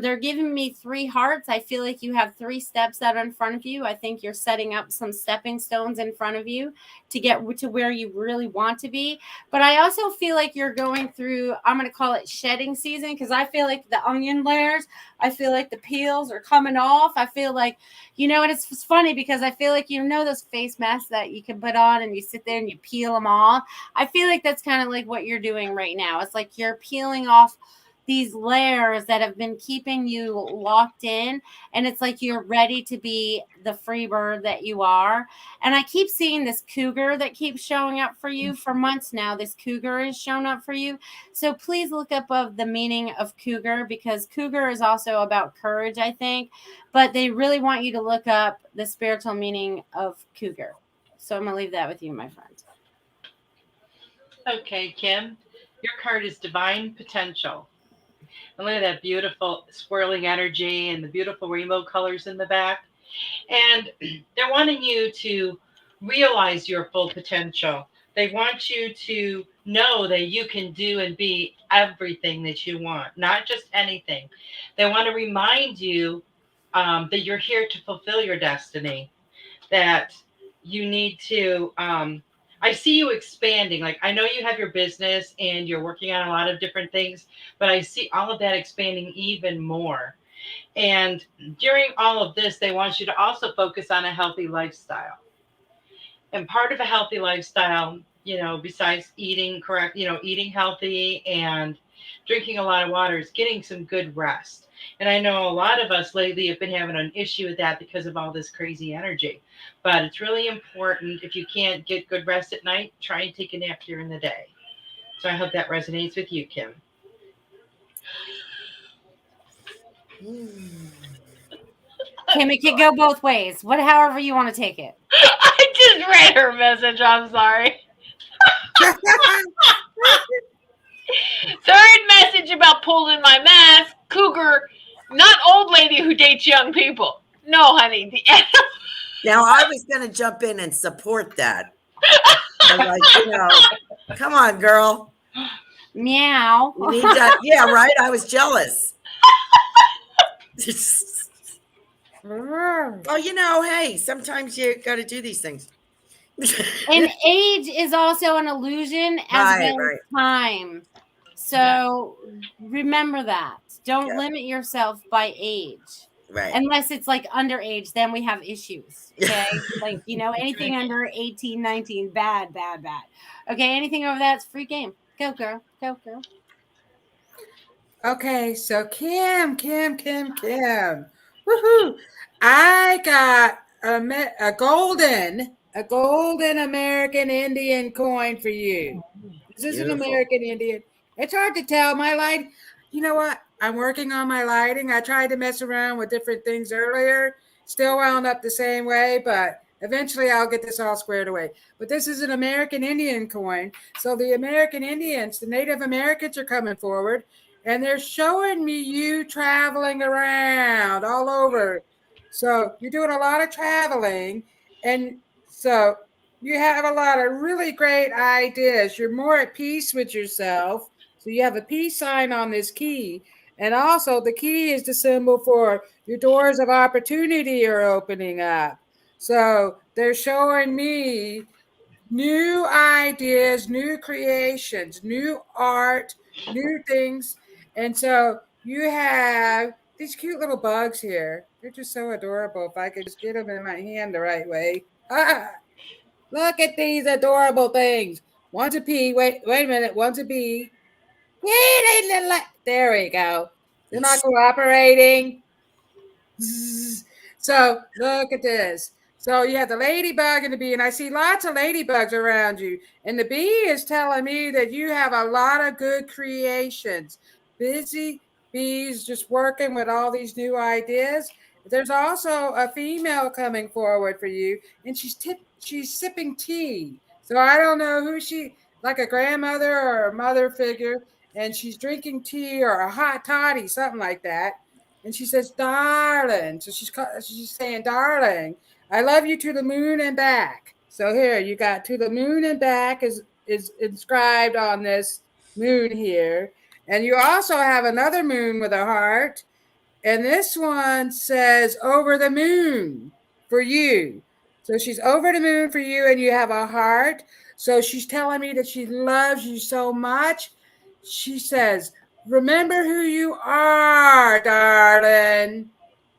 They're giving me 3 hearts. I feel like you have 3 steps out in front of you. I think you're setting up some stepping stones in front of you to get to where you really want to be. But I also feel like you're going through, I'm going to call it shedding season, because I feel like the onion layers, I feel like the peels are coming off. I feel like, and it's funny because I feel like, those face masks that you can put on and you sit there and you peel them off. I feel like that's kind of like what you're doing right now. It's like you're peeling off these layers that have been keeping you locked in, and it's like you're ready to be the free bird that you are. And I keep seeing this cougar that keeps showing up for you for months now. This cougar is shown up for you, so please look up of the meaning of cougar, because cougar is also about courage, I think, but they really want you to look up the spiritual meaning of cougar. So I'm gonna leave that with you, my friend. Okay, Kim, your card is divine potential. And look at that beautiful swirling energy and the beautiful rainbow colors in the back. And they're wanting you to realize your full potential. They want you to know that you can do and be everything that you want, not just anything. They want to remind you that you're here to fulfill your destiny, that you need to I see you expanding. Like, I know you have your business and you're working on a lot of different things, but I see all of that expanding even more. And during all of this, they want you to also focus on a healthy lifestyle. And part of a healthy lifestyle, besides eating correct, eating healthy and drinking a lot of water, is getting some good rest. And I know a lot of us lately have been having an issue with that because of all this crazy energy. But it's really important. If you can't get good rest at night, try and take a nap during the day. So I hope that resonates with you, Kim. Kim, it could go both ways. However you want to take it. I just read her message. I'm sorry. Third message about pulling my mask. Cougar, not old lady who dates young people. No, honey. The animal. Now, I was going to jump in and support that. I'm like, come on, girl. Meow. You need that. Yeah, right. I was jealous. Well, hey, sometimes you got to do these things. And age is also an illusion as well as time. So remember that. Don't limit yourself by age. Right. Unless it's like underage, then we have issues. Okay. Like, anything under 18, 19, bad. Okay. Anything over that's free game. Go, girl. Go, girl. Okay. So Kim. Woohoo. I got a golden American Indian coin for you. Is this an American Indian? It's hard to tell. My light, you know what? I'm working on my lighting. I tried to mess around with different things earlier. Still wound up the same way, but eventually I'll get this all squared away. But this is an American Indian coin. So the American Indians, the Native Americans are coming forward, and they're showing me you traveling around all over. So you're doing a lot of traveling, and so you have a lot of really great ideas. You're more at peace with yourself. So you have a peace sign on this key. And also the key is the symbol for your doors of opportunity are opening up. So they're showing me new ideas, new creations, new art, new things. And so you have these cute little bugs here. They're just so adorable. If I could just get them in my hand the right way. Look at these adorable things. One's a pea. Wait a minute. One's a bee. There we go. They're not cooperating. So look at this. So you have the ladybug and the bee, and I see lots of ladybugs around you. And the bee is telling me that you have a lot of good creations. Busy bees just working with all these new ideas. There's also a female coming forward for you, and she's sipping tea. So I don't know who like a grandmother or a mother figure, and she's drinking tea or a hot toddy, something like that. And she says, darling. So she's saying, darling, I love you to the moon and back. So here you got to the moon and back is inscribed on this moon here. And you also have another moon with a heart. And this one says over the moon for you. So she's over the moon for you, and you have a heart. So she's telling me that she loves you so much. She says, remember who you are, darling.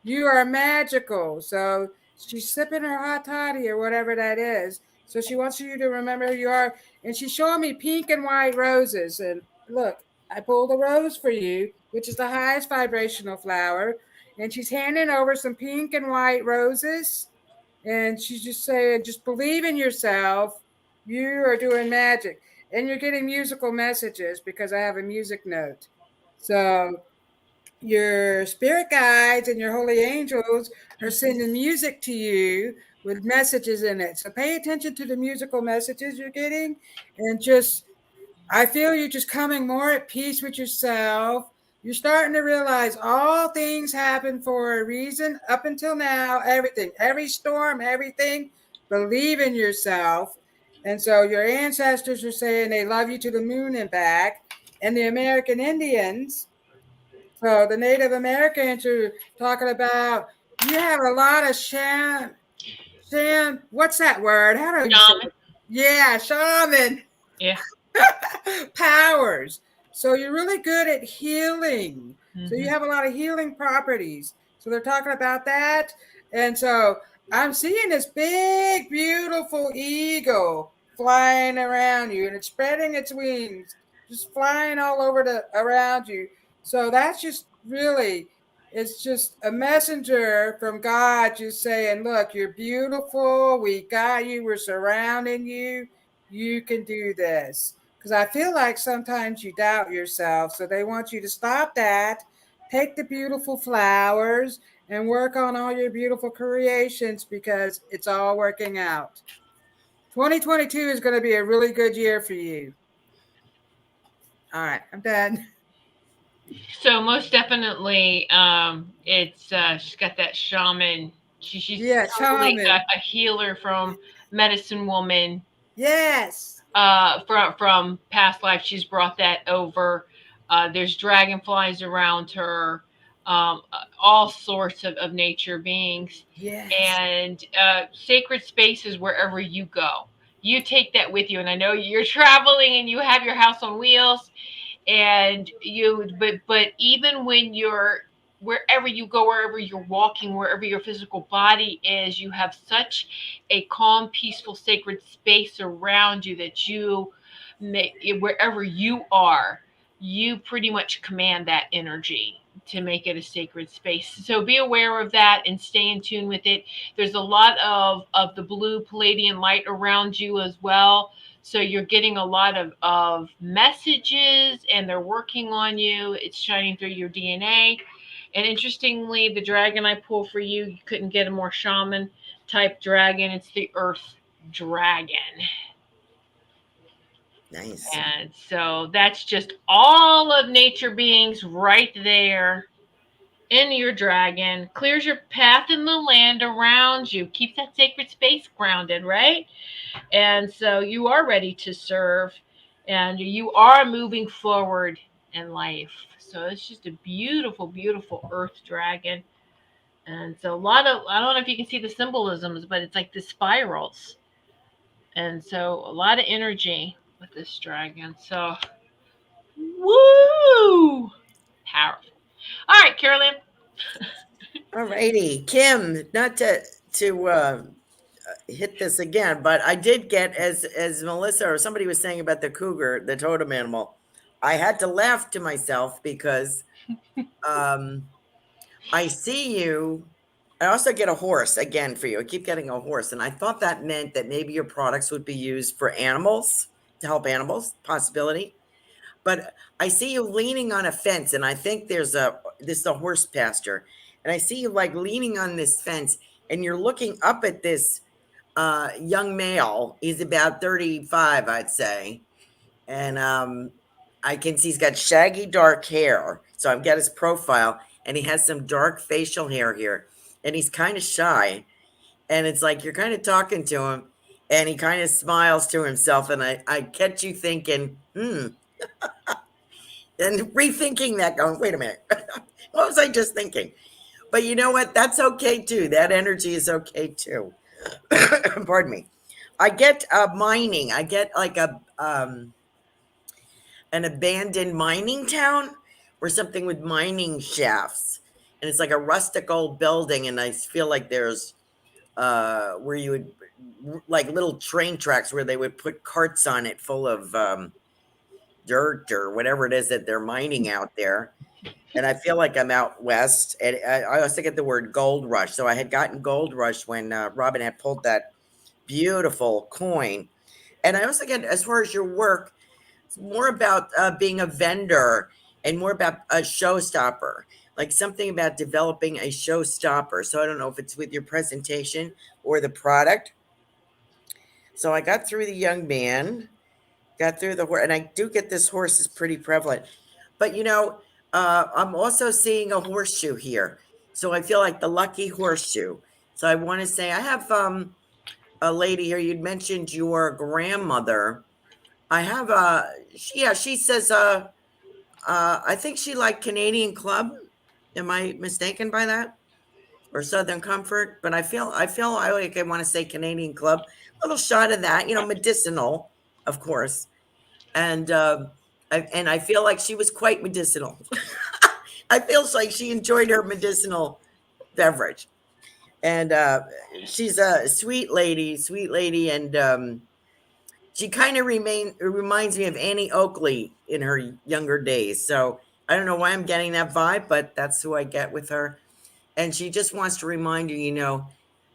You are magical. So she's sipping her hot toddy or whatever that is. So she wants you to remember who you are. And she's showing me pink and white roses. And look, I pulled a rose for you, which is the highest vibrational flower. And she's handing over some pink and white roses. And she's just saying, just believe in yourself. You are doing magic. And you're getting musical messages because I have a music note. So your spirit guides and your holy angels are sending music to you with messages in it. So pay attention to the musical messages you're getting, and I feel you're just coming more at peace with yourself. You're starting to realize all things happen for a reason. Up until now, every storm, everything, believe in yourself. And so your ancestors are saying they love you to the moon and back. And the American Indians, so the Native Americans are talking about, you have a lot of what's that word? How do you say it? Yeah, shaman. Yeah. Powers. So you're really good at healing. So you have a lot of healing properties. So they're talking about that. And so I'm seeing this big, beautiful eagle flying around you, and it's spreading its wings, just flying all over around you. So that's just really, it's just a messenger from God just saying, look, you're beautiful. We got you. We're surrounding you. You can do this. because I feel like sometimes you doubt yourself. So they want you to stop that, take the beautiful flowers, and work on all your beautiful creations because it's all working out. 2022 is going to be a really good year for you. All right, I'm done. So most definitely, it's she's got that shaman. She's Yeah, totally shaman. a healer from medicine woman. Yes. From past life, she's brought that over. There's dragonflies around her, all sorts of nature beings, Yes. and sacred spaces wherever you go. You take that with you, and I know you're traveling and you have your house on wheels and but even when you're wherever you go, wherever you're walking, wherever your physical body is, you have such a calm, peaceful, sacred space around you that you may, wherever you are, you pretty much command that energy to make it a sacred space. So be aware of that and stay in tune with it. There's a lot of the blue palladian light around you as well, so you're getting a lot of messages and they're working on you. It's shining through your DNA. And interestingly, the dragon I pull for you, you couldn't get a more shaman type dragon. It's the earth dragon. Nice. And so that's just all of nature beings right there in your dragon. Clears your path in the land around you. Keeps that sacred space grounded, right? And so you are ready to serve and you are moving forward in life. So it's just a beautiful, beautiful earth dragon. And so a lot of, I don't know if you can see the symbolisms, but it's like the spirals. And so a lot of energy with this dragon. So, woo! Powerful. All right, Carolyn. All righty, Kim. Not to hit this again, but I did get as Melissa or somebody was saying about the cougar, the totem animal. I had to laugh to myself because um, I see you. I also get a horse again for you. I keep getting a horse, and I thought that meant that maybe your products would be used for animals to help animals. Possibility. But I see you leaning on a fence, and I think this is a horse pasture, and I see you like leaning on this fence, and you're looking up at this young male. He's about 35, I'd say, and I can see he's got shaggy dark hair. So I've got his profile, and he has some dark facial hair here, and he's kind of shy, and it's like you're kind of talking to him, and he kind of smiles to himself, and I catch you thinking, and rethinking that, going, wait a minute, what was I just thinking? But you know what? That's okay too. That energy is okay too. Pardon me. I get mining. I get like an abandoned mining town or something with mining shafts, and it's like a rustic old building. And I feel like there's where you would like little train tracks where they would put carts on it full of dirt or whatever it is that they're mining out there. And I feel like I'm out west. And I also get the word gold rush. So I had gotten gold rush when Robin had pulled that beautiful coin. And I also get, as far as your work, it's more about being a vendor and more about a showstopper, like something about developing a showstopper. So I don't know if it's with your presentation or the product. So I got through the young man, got through the horse, and I do get this horse is pretty prevalent. But I'm also seeing a horseshoe here. So I feel like the lucky horseshoe. So I want to say I have a lady here. You'd mentioned your grandmother. I have she says I think she liked Canadian Club. Am I mistaken by that? Or Southern Comfort? But I like I want to say Canadian Club. A little shot of that, medicinal, of course. And I feel like she was quite medicinal. I feel like she enjoyed her medicinal beverage, and she's a sweet lady, and she kind of reminds me of Annie Oakley in her younger days. So I don't know why I'm getting that vibe, but that's who I get with her. And she just wants to remind you,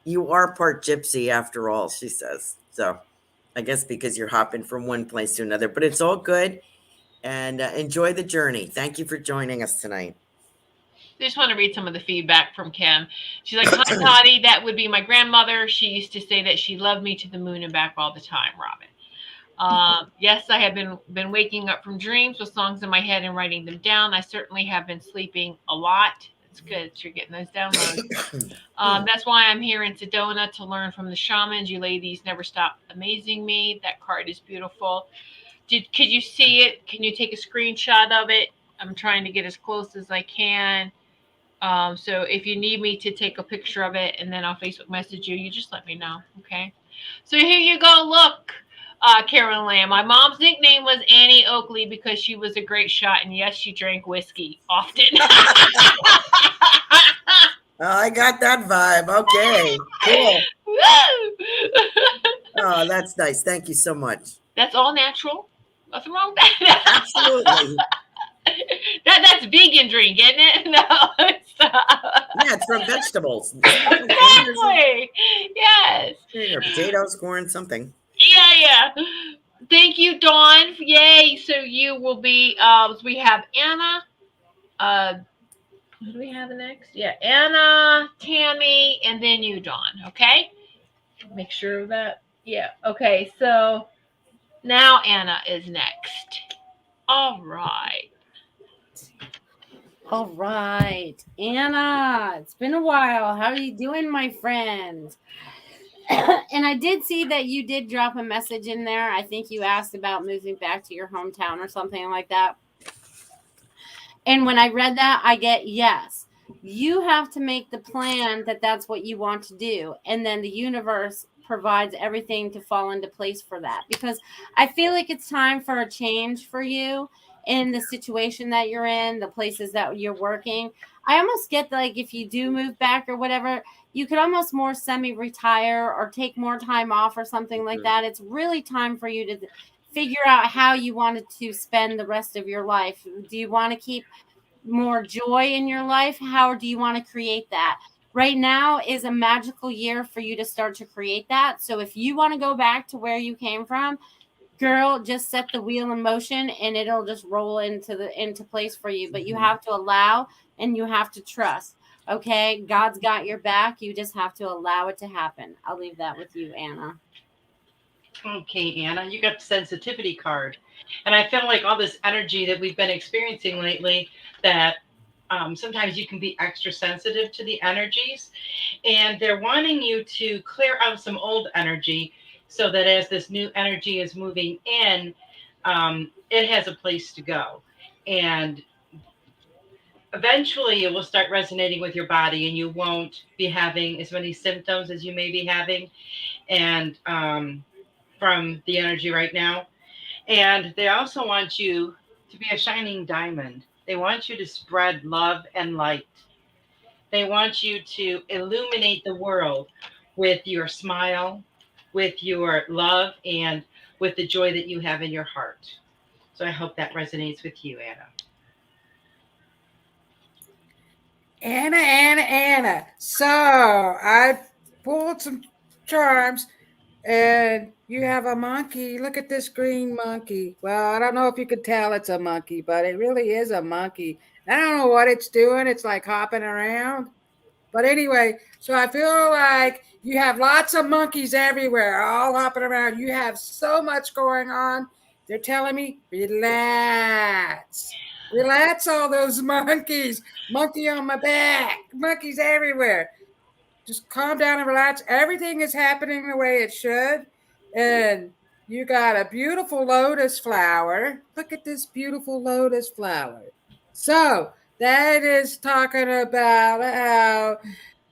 you are part gypsy after all, she says. So I guess because you're hopping from one place to another, but it's all good. And enjoy the journey. Thank you for joining us tonight. I just want to read some of the feedback from Kim. She's like, "Hi, Toddy. That would be my grandmother. She used to say that she loved me to the moon and back all the time, Robin. Yes, I have been waking up from dreams with songs in my head and writing them down. I certainly have been sleeping a lot. It's good that you're getting those downloads. That's why I'm here in Sedona to learn from the shamans. You ladies never stop amazing me. That card is beautiful. Could you see it? Can you take a screenshot of it? I'm trying to get as close as I can. So if you need me to take a picture of it and then I'll Facebook message you, you just let me know, okay? So here you go. Look, Carolyn Lamb. My mom's nickname was Annie Oakley because she was a great shot, and yes, she drank whiskey often. I got that vibe. Okay, cool. Oh, that's nice. Thank you so much. That's all natural. Nothing wrong with that. Absolutely. That's vegan drink, isn't it? No, yeah, it's from vegetables. Exactly. Yes. Or potatoes, corn, something. Yeah. Thank you, Dawn. Yay. So you will be we have Anna. Who do we have next? Yeah, Anna, Tammy, and then you, Dawn. Okay? Make sure of that. Yeah. Okay, so now Anna is next. All right. All right, Anna, it's been a while. How are you doing, my friend? And I did see that you did drop a message in there. I think you asked about moving back to your hometown or something like that. And when I read that, I get, yes, you have to make the plan that that's what you want to do. And then the universe provides everything to fall into place for that. Because I feel like it's time for a change for you in the situation that you're in, the places that you're working. I almost get like if you do move back or whatever, you could almost more semi-retire or take more time off or something like that. It's really time for you to figure out how you wanted to spend the rest of your life. Do you want to keep more joy in your life? How do you want to create that? Right now is a magical year for you to start to create that. So if you want to go back to where you came from, girl, just set the wheel in motion and it'll just roll into place for you. But you have to allow and you have to trust. Okay, God's got your back. You just have to allow it to happen. I'll leave that with you, Anna. Okay, Anna, you got the sensitivity card. And I feel like all this energy that we've been experiencing lately, that sometimes you can be extra sensitive to the energies. And they're wanting you to clear out some old energy so that as this new energy is moving in, it has a place to go. And eventually it will start resonating with your body and you won't be having as many symptoms as you may be having. And from the energy right now. And they also want you to be a shining diamond. They want you to spread love and light. They want you to illuminate the world with your smile, with your love, and with the joy that you have in your heart. So I hope that resonates with you, Anna. Anna. So I pulled some charms. And you have a monkey. Look at this green monkey. Well, I don't know if you could tell it's a monkey, but it really is a monkey. I don't know what it's doing. It's like hopping around. But anyway, so I feel like you have lots of monkeys everywhere, all hopping around. You have so much going on. They're telling me, relax. Relax all those monkeys. Monkey on my back. Monkeys everywhere. Just calm down and relax. Everything is happening the way it should. And you got a beautiful lotus flower. Look at this beautiful lotus flower. So that is talking about how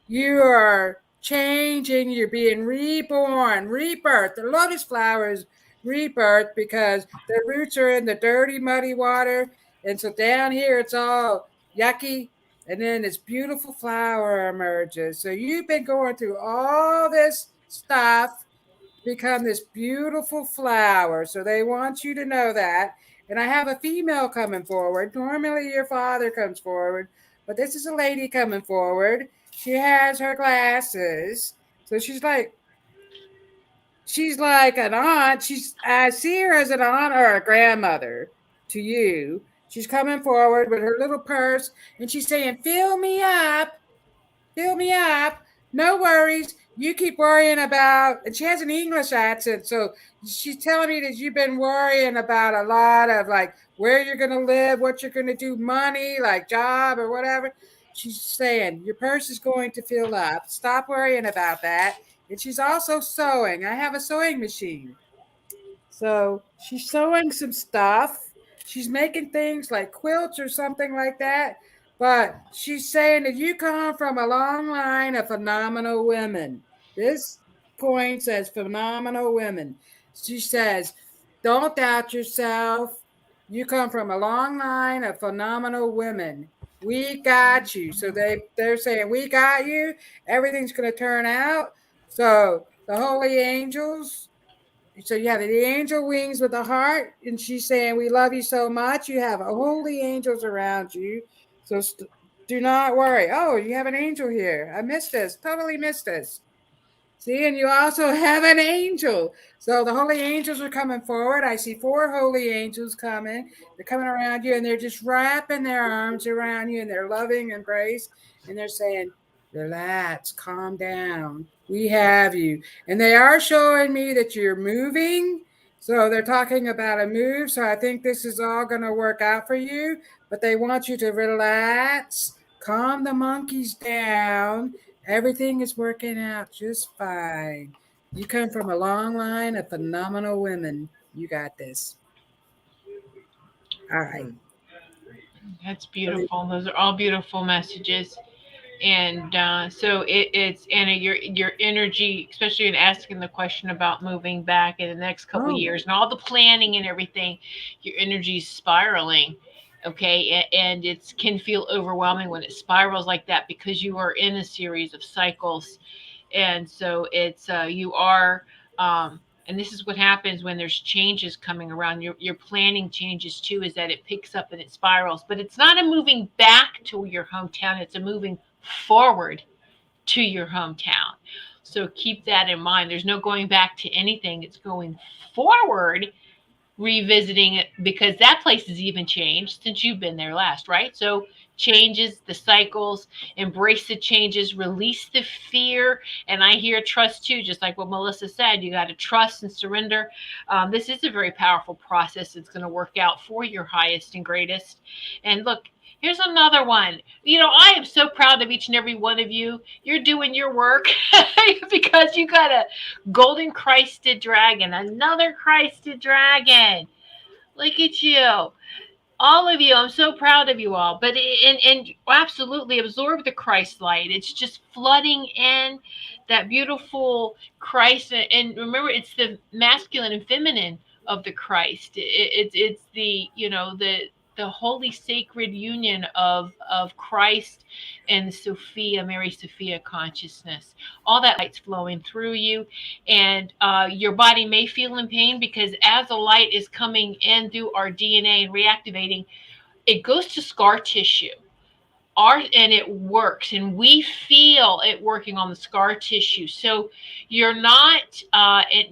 you are changing, you're being reborn, rebirth. The lotus flower is rebirth because the roots are in the dirty, muddy water. And so down here it's all yucky. And then this beautiful flower emerges. So you've been going through all this stuff to become this beautiful flower. So they want you to know that. And I have a female coming forward. Normally your father comes forward, but this is a lady coming forward. She has her glasses. So she's like, she's like an aunt. I see her as an aunt or a grandmother to you. She's coming forward with her little purse and she's saying, fill me up. Fill me up. No worries. You keep worrying about, and she has an English accent. So she's telling me that you've been worrying about a lot of like where you're going to live, what you're going to do, money, like job or whatever. She's saying your purse is going to fill up. Stop worrying about that. And she's also sewing. I have a sewing machine. So she's sewing some stuff. She's making things like quilts or something like that. But she's saying that you come from a long line of phenomenal women. This coin says phenomenal women. She says, don't doubt yourself. You come from a long line of phenomenal women. We got you. So they're saying, we got you. Everything's going to turn out. So the holy angels, so you have the angel wings with the heart, and she's saying, we love you so much. You have holy angels around you. So do not worry. Oh, you have an angel here. I missed this. Totally missed this. See, and you also have an angel. So the holy angels are coming forward. I see 4 holy angels coming. They're coming around you and they're just wrapping their arms around you in their loving embrace. And they're saying, relax, calm down. We have you. And they are showing me that you're moving. So they're talking about a move. So I think this is all going to work out for you. But they want you to relax, calm the monkeys down. Everything is working out just fine. You come from a long line of phenomenal women. You got this. All right. That's beautiful. Those are all beautiful messages. And so it's Anna, your energy, especially in asking the question about moving back in the next couple of years and all the planning and everything, your energy's spiraling. Okay, and it can feel overwhelming when it spirals like that because you are in a series of cycles, and so it's you are. And this is what happens when there's changes coming around. Your planning changes too, is that it picks up and it spirals. But it's not a moving back to your hometown, it's a moving forward to your hometown. So keep that in mind. There's no going back to anything, it's going forward, revisiting it, because that place has even changed since you've been there last, right? So changes, the cycles, embrace the changes, release the fear. And I hear trust too, just like what Melissa said. You got to trust and surrender. This is a very powerful process. It's going to work out for your highest and greatest. And look, here's another one. You know, I am so proud of each and every one of you. You're doing your work because you got a golden Christed dragon, another Christed dragon. Look at you. All of you, I'm so proud of you all. But and absolutely absorb the Christ light. It's just flooding in that beautiful Christ. And remember, it's the masculine and feminine of the Christ. It's the, you know, the holy sacred union of Christ and Sophia, Mary Sophia consciousness. All that light's flowing through you, and your body may feel in pain because as the light is coming in through our DNA and reactivating, it goes to scar tissue. And it works, and we feel it working on the scar tissue. So you're not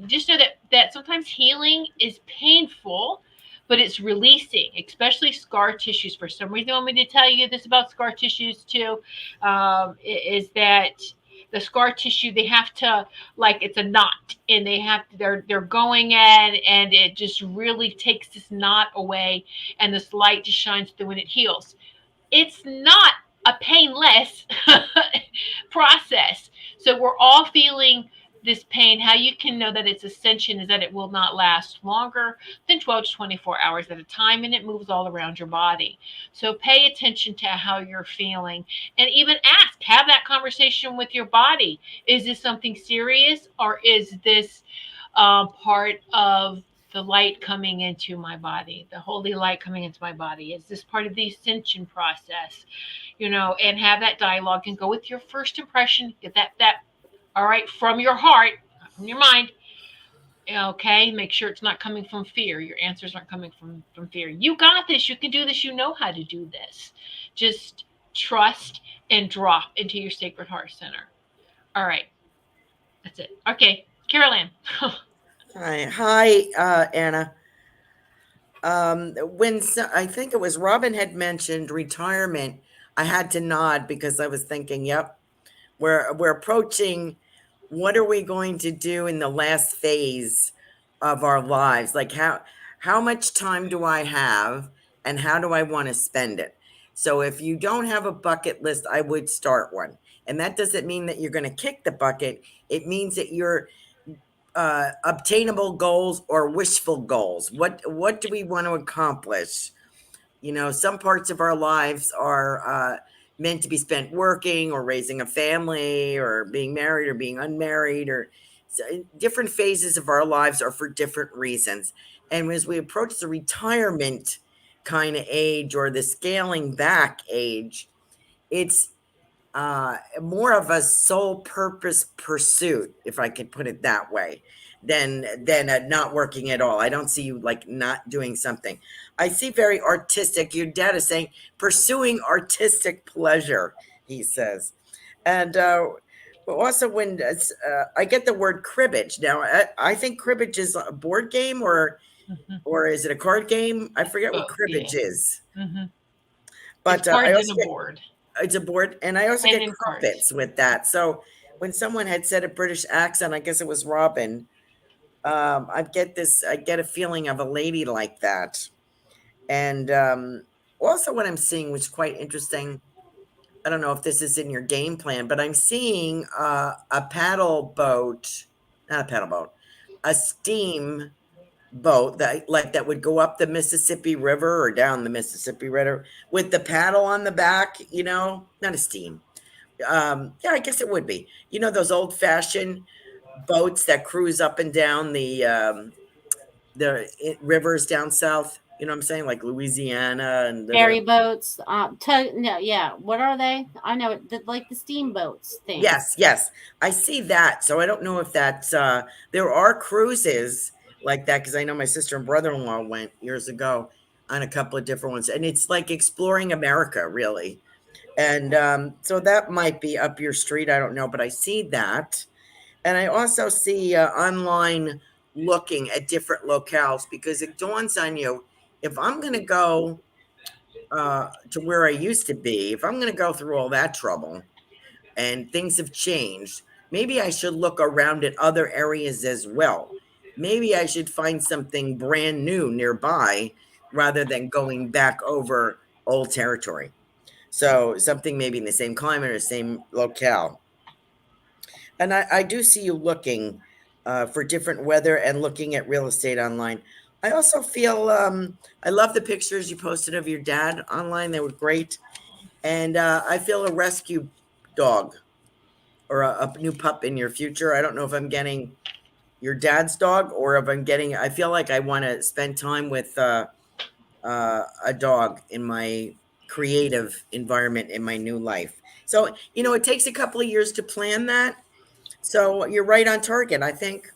just know that sometimes healing is painful, but it's releasing, especially scar tissues. For some reason, I want me to tell you this about scar tissues too, is that the scar tissue, they have to, like, it's a knot, and they're going in, and it just really takes this knot away, and this light just shines through when it heals. It's not a painless process. So we're all feeling this pain. How you can know that it's ascension is that it will not last longer than 12 to 24 hours at a time, and it moves all around your body. So pay attention to how you're feeling, and even have that conversation with your body. Is this something serious, or is this part of the light coming into my body, the holy light coming into my body? Is this part of the ascension process? You know, and have that dialogue and go with your first impression. Get that all right, from your heart, not from your mind. Okay, make sure it's not coming from fear. Your answers aren't coming from fear. You got this. You can do this. You know how to do this. Just trust and drop into your sacred heart center. All right, that's it. Okay, Carol Ann. Hi, Anna. I think it was Robin had mentioned retirement, I had to nod because I was thinking, yep, we're approaching. What are we going to do in the last phase of our lives? Like how much time do I have, and how do I want to spend it? So if you don't have a bucket list, I would start one. And that doesn't mean that you're going to kick the bucket. It means that you're obtainable goals or wishful goals. What do we want to accomplish? You know, some parts of our lives are meant to be spent working or raising a family or being married or being unmarried, or so different phases of our lives are for different reasons. And as we approach the retirement kind of age or the scaling back age, it's more of a sole purpose pursuit, if I could put it that way, than not working at all. I don't see you like not doing something. I see very artistic. Your dad is saying pursuing artistic pleasure, he says. And but also when I get the word cribbage. Now I think cribbage is a board game, or is it a card game? I forget what Oh, cribbage yeah. is. Mm-hmm. But It's cards I and also a get board. it's a board, and I also And get in cards. crumpets with that. So when someone had said a British accent, I guess it was Robin. I get a feeling of a lady like that. And also, what I'm seeing, which is quite interesting. I don't know if this is in your game plan, but I'm seeing a paddle boat, not a paddle boat, a steam boat that would go up the Mississippi River or down the Mississippi River with the paddle on the back. You know, not a steam. Yeah, I guess it would be. You know, those old fashioned boats that cruise up and down rivers down south. You know what I'm saying? Like Louisiana and Ferry boats. No, yeah. What are they? I know it. Like the steamboats thing. yes, yes. I see that. So I don't know if that's there are cruises like that, because I know my sister and brother-in-law went years ago on a couple of different ones, and it's like exploring America, really. And so that might be up your street. I don't know, but I see that. And I also see online looking at different locales, because it dawns on you, if I'm going to go to where I used to be, if I'm going to go through all that trouble and things have changed, maybe I should look around at other areas as well. Maybe I should find something brand new nearby rather than going back over old territory. So something maybe in the same climate or same locale. And I do see you looking for different weather and looking at real estate online. I also feel I love the pictures you posted of your dad online. They were great. And I feel a rescue dog or a new pup in your future. I don't know if I'm getting your dad's dog or if I'm getting, I feel like I want to spend time with a dog in my creative environment in my new life. So, you know, it takes a couple of years to plan that. So you're right on target, I think.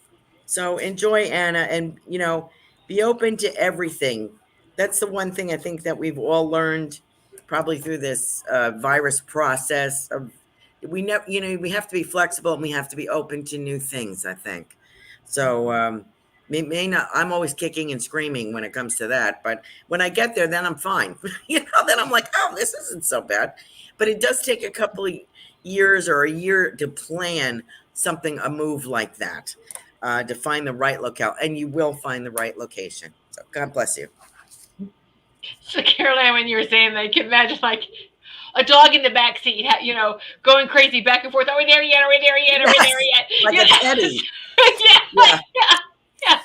So enjoy, Anna, and you know, be open to everything. That's the one thing I think that we've all learned, probably through this virus process. Of we never, you know, we have to be flexible and we have to be open to new things, I think. So may not. I'm always kicking and screaming when it comes to that, but when I get there, then I'm fine. You know, then I'm like, oh, this isn't so bad. But it does take a couple of years or a year to plan something, a move like that, to find the right locale, and you will find the right location. So God bless you. So, Caroline, when you were saying that, I can imagine like a dog in the back seat, going crazy back and forth. Are we there yet? Are we there yet? Are we there yet? Like a teddy. Yeah. Yeah.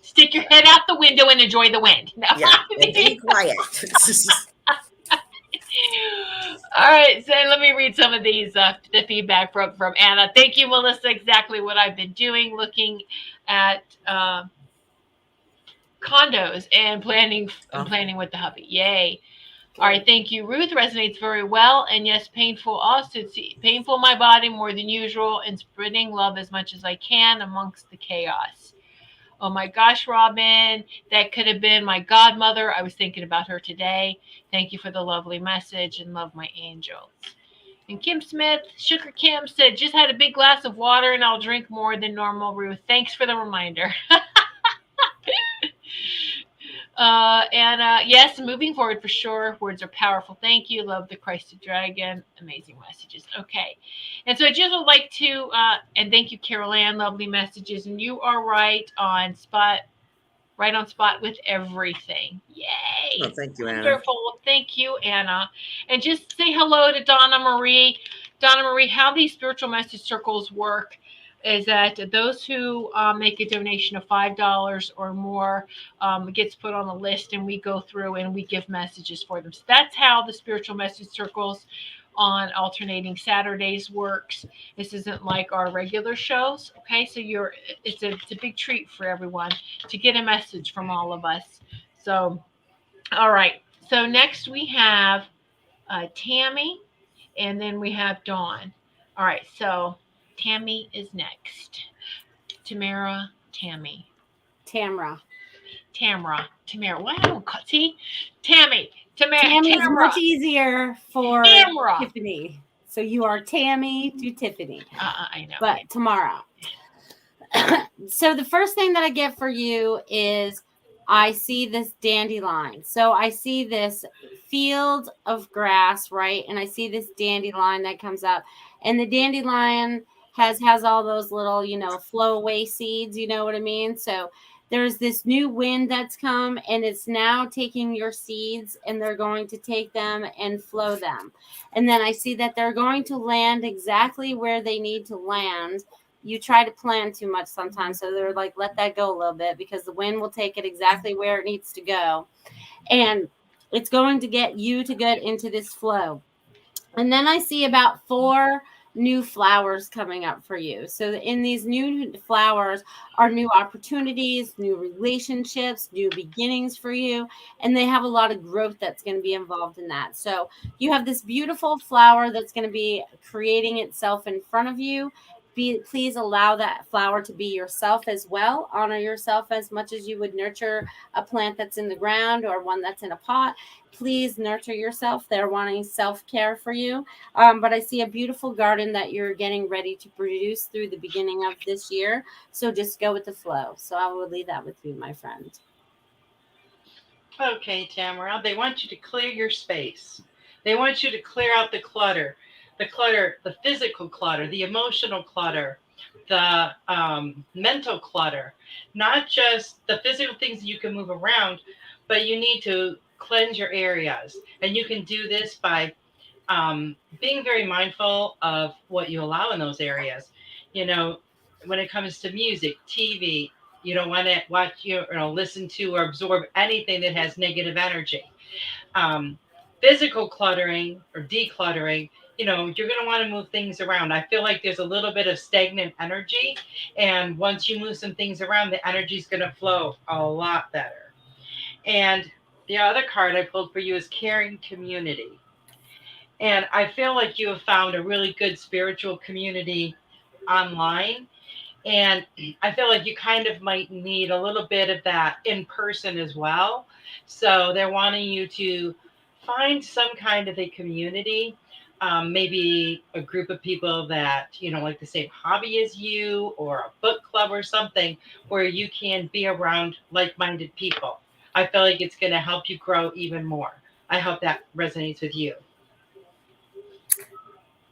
Stick your head out the window and enjoy the wind. No. Yeah, and be quiet. All right, so let me read some of these, the feedback from Anna. Thank you, Melissa. Exactly what I've been doing, looking at condos and planning with the hubby. Yay. All right, thank you. Ruth resonates very well. And yes, painful also. Painful in my body more than usual, and spreading love as much as I can amongst the chaos. Oh my gosh, Robin, that could have been my godmother. I was thinking about her today. Thank you for the lovely message and love my angels. And Kim Smith, Sugar Kim said, just had a big glass of water and I'll drink more than normal, Ruth. Thanks for the reminder. Yes, moving forward for sure. Words are powerful. Thank you. Love the Christed Dragon. Amazing messages. Okay. And so I just would like to, and thank you, Carol Ann. Lovely messages. And you are right on spot with everything. Yay. Well, thank you, Anna. Wonderful. Thank you, Anna. And just say hello to Donna Marie. Donna Marie, how these spiritual message circles work is that those who make a donation of $5 or more gets put on a list, and we go through and we give messages for them. So that's how the spiritual message circles on alternating Saturdays works. This isn't like our regular shows. Okay, so it's a big treat for everyone to get a message from all of us. So, all right. So next we have Tammy, and then we have Dawn. All right. So Tammy is next. Tamara, Tammy. Tamra. Tamara. Wow. See? Tammy. Tammy is Tamara. much easier for Tamara. Tiffany. So you are Tammy to Tiffany. I know. But Tamara. So the first thing that I get for you is I see this dandelion. So I see this field of grass, right? And I see this dandelion that comes up. And the dandelion has all those little, flow away seeds, you know what I mean? So there's this new wind that's come, and it's now taking your seeds, and they're going to take them and flow them. And then I see that they're going to land exactly where they need to land. You try to plan too much sometimes, so they're like, let that go a little bit, because the wind will take it exactly where it needs to go. And it's going to get you to get into this flow. And then I see about 4 new flowers coming up for you. So in these new flowers are new opportunities, new relationships, new beginnings for you. And they have a lot of growth that's going to be involved in that. So you have this beautiful flower that's going to be creating itself in front of you. Please allow that flower to be yourself as well. Honor yourself as much as you would nurture a plant that's in the ground or one that's in a pot. Please nurture yourself. They're wanting self-care for you. But I see a beautiful garden that you're getting ready to produce through the beginning of this year. So just go with the flow. So I will leave that with you, my friend. Okay, Tamara. They want you to clear your space. They want you to clear out the clutter, the physical clutter, the emotional clutter, the mental clutter, not just the physical things that you can move around, but you need to cleanse your areas. And you can do this by being very mindful of what you allow in those areas. When it comes to music, TV, you don't want to watch, listen to or absorb anything that has negative energy. Physical cluttering or decluttering, you're going to want to move things around. I feel like there's a little bit of stagnant energy. And once you move some things around, the energy is going to flow a lot better. And the other card I pulled for you is Caring Community. And I feel like you have found a really good spiritual community online. And I feel like you kind of might need a little bit of that in person as well. So they're wanting you to find some kind of a community, maybe a group of people that, like the same hobby as you, or a book club or something, where you can be around like-minded people. I feel like it's going to help you grow even more. I hope that resonates with you.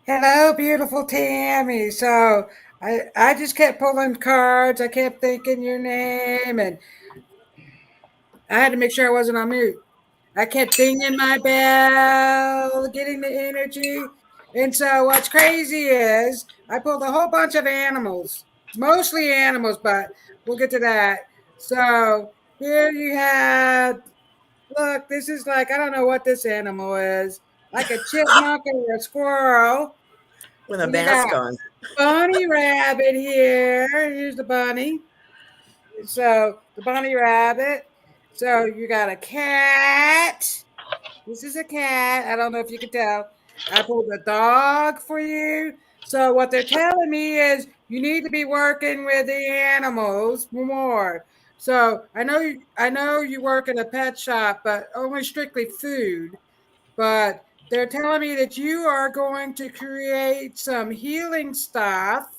Hello, beautiful Tammy. So I just kept pulling cards. I kept thinking your name, and I had to make sure I wasn't on mute. I kept dinging my bell, getting the energy. And so what's crazy is I pulled a whole bunch of animals, mostly animals, but we'll get to that. So here you have, look, this is like, I don't know what this animal is, like a chipmunk or a squirrel. With a mask on. Bunny rabbit here. Here's the bunny. So the bunny rabbit. So you got a cat. This is a cat. I don't know if you can tell. I pulled a dog for you. So what they're telling me is you need to be working with the animals more. So I know you work in a pet shop, but only strictly food. But they're telling me that you are going to create some healing stuff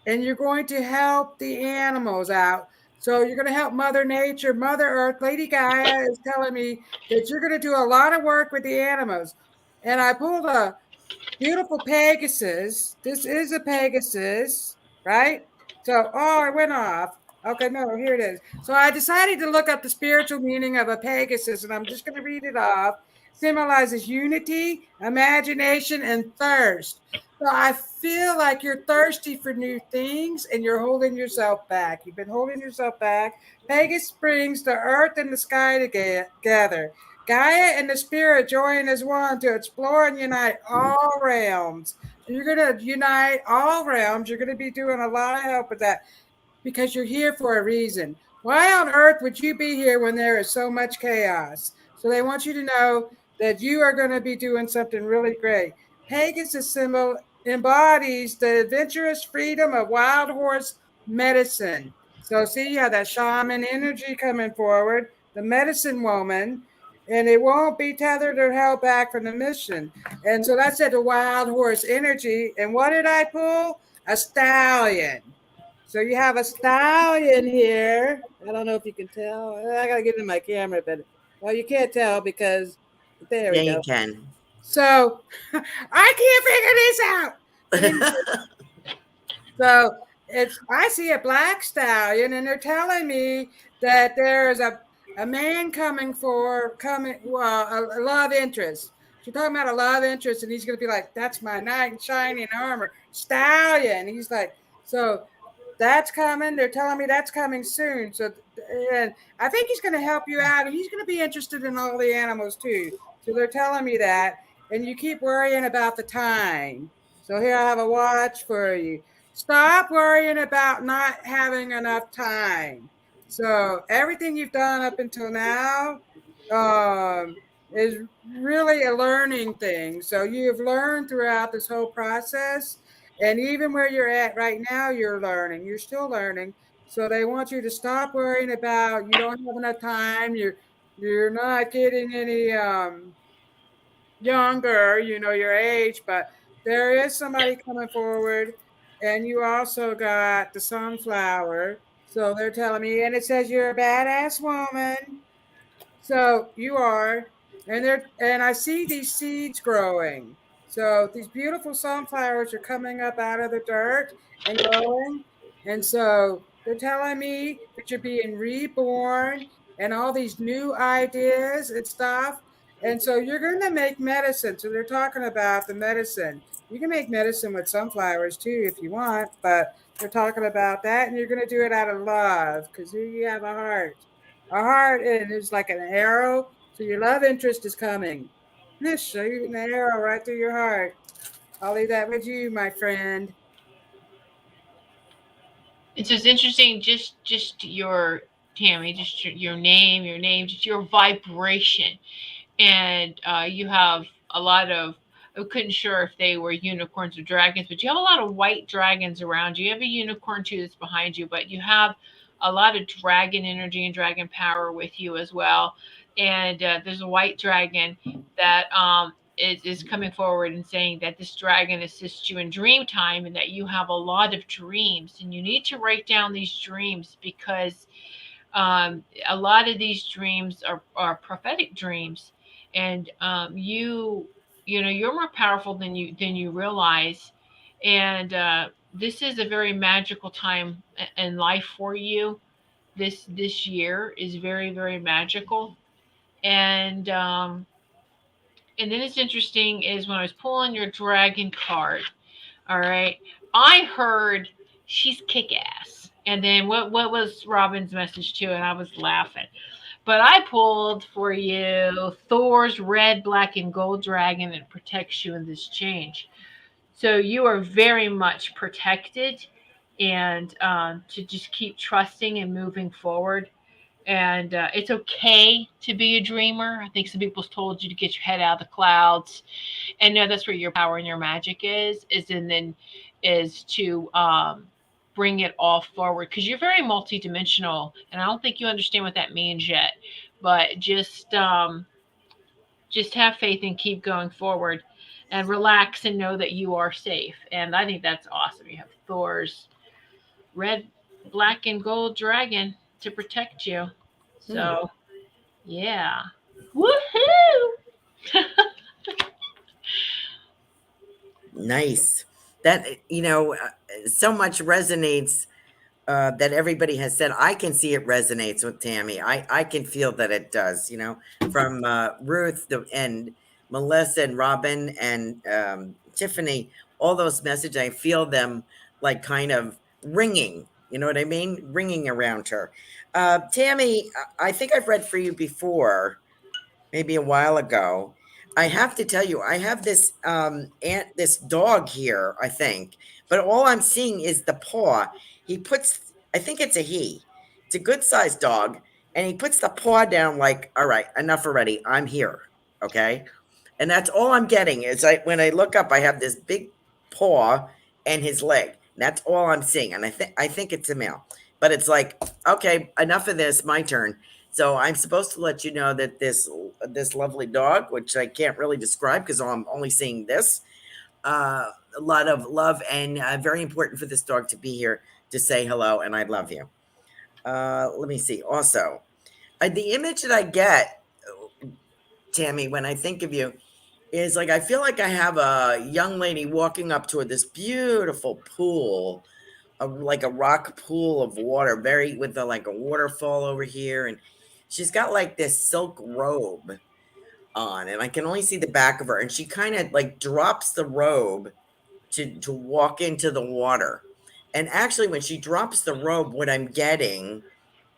and you're going to help the animals out. So you're going to help Mother Nature, Mother Earth. Lady Gaia is telling me that you're going to do a lot of work with the animals. And I pulled a beautiful Pegasus. This is a Pegasus, right? So, oh, it went off. Okay, no, here it is. So I decided to look up the spiritual meaning of a Pegasus, and I'm just going to read it off. Symbolizes unity, imagination, and thirst. So I feel like you're thirsty for new things and you're holding yourself back. You've been holding yourself back. Pegasus brings the earth and the sky together. Gaia and the spirit join as one to explore and unite all realms. So you're going to unite all realms. You're going to be doing a lot of help with that because you're here for a reason. Why on earth would you be here when there is so much chaos? So they want you to know that you are going to be doing something really great. Pegasus symbol embodies the adventurous freedom of wild horse medicine. So see how that shaman energy coming forward, the medicine woman, and it won't be tethered or held back from the mission. And so that's at the wild horse energy. And what did I pull? A stallion. So you have a stallion here. I don't know if you can tell. I gotta get in my camera, but well, you can't tell because there we Yeah, you go. can. So I can't figure this out. So it's I see a black stallion, and they're telling me that there's a man coming a love interest. She's talking about a love interest, and he's gonna be like, "That's my knight in shining armor, stallion." He's like, so that's coming. They're telling me that's coming soon. So, and I think he's going to help you out, and he's going to be interested in all the animals too. So they're telling me that, and you keep worrying about the time. So here I have a watch for you. Stop worrying about not having enough time. So everything you've done up until now is really a learning thing. So you've learned throughout this whole process. And even where you're at right now, you're learning. You're still learning. So they want you to stop worrying about you don't have enough time. You're not getting any younger, your age, but there is somebody coming forward. And you also got the sunflower. So they're telling me, and it says you're a badass woman. So you are, and I see these seeds growing. So these beautiful sunflowers are coming up out of the dirt and growing. And so they're telling me that you're being reborn and all these new ideas and stuff. And so you're going to make medicine. So they're talking about the medicine. You can make medicine with sunflowers too if you want, but they're talking about that. And you're going to do it out of love because you have a heart, and it's like an arrow. So your love interest is coming. This shooting an arrow right through your heart. I'll leave that with you, my friend. It's just interesting, just your Tammy, just your name, just your vibration, and you have a lot of. I couldn't sure if they were unicorns or dragons, but you have a lot of white dragons around you. You have a unicorn too that's behind you, but you have a lot of dragon energy and dragon power with you as well. And there's a white dragon that is coming forward and saying that this dragon assists you in dream time and that you have a lot of dreams and you need to write down these dreams because a lot of these dreams are prophetic dreams, and you're more powerful than you realize, and this is a very magical time in life for you. This year is very very magical, and then it's interesting is when I was pulling your dragon card. All right, I heard she's kick ass. And then what was Robin's message too? And I was laughing. But I pulled for you Thor's red, black, and gold dragon that protects you in this change. So you are very much protected, and to just keep trusting and moving forward. And it's okay to be a dreamer. I think some people's told you to get your head out of the clouds, and no, that's where your power and your magic is and then is to bring it all forward because you're very multidimensional, and I don't think you understand what that means yet, but just just have faith and keep going forward and relax and know that you are safe. And I think that's awesome. You have Thor's red, black, and gold dragon to protect you. So, yeah. Woohoo! Nice. That, so much resonates that everybody has said. I can see it resonates with Tammy. I can feel that it does, from Ruth and Melissa and Robin and Tiffany, all those messages, I feel them like kind of ringing, you know what I mean? Ringing around her. Tammy, I think I've read for you before, maybe a while ago. I have to tell you, I have this dog here, I think, but all I'm seeing is the paw. He puts, I think it's a he. It's a good sized dog, and he puts the paw down like, all right, enough already. I'm here. Okay. And that's all I'm getting is when I look up, I have this big paw and his leg. And that's all I'm seeing. And I think it's a male. But it's like, okay, enough of this, my turn. So I'm supposed to let you know that this lovely dog, which I can't really describe because I'm only seeing this, a lot of love, and very important for this dog to be here to say hello and I love you. Let me see. Also, the image that I get, Tammy, when I think of you, is like I feel like I have a young lady walking up to this beautiful pool, like a rock pool of water, very with like a waterfall over here, and she's got like this silk robe on, and I can only see the back of her, and she kind of like drops the robe to walk into the water. And actually, when she drops the robe, what I'm getting,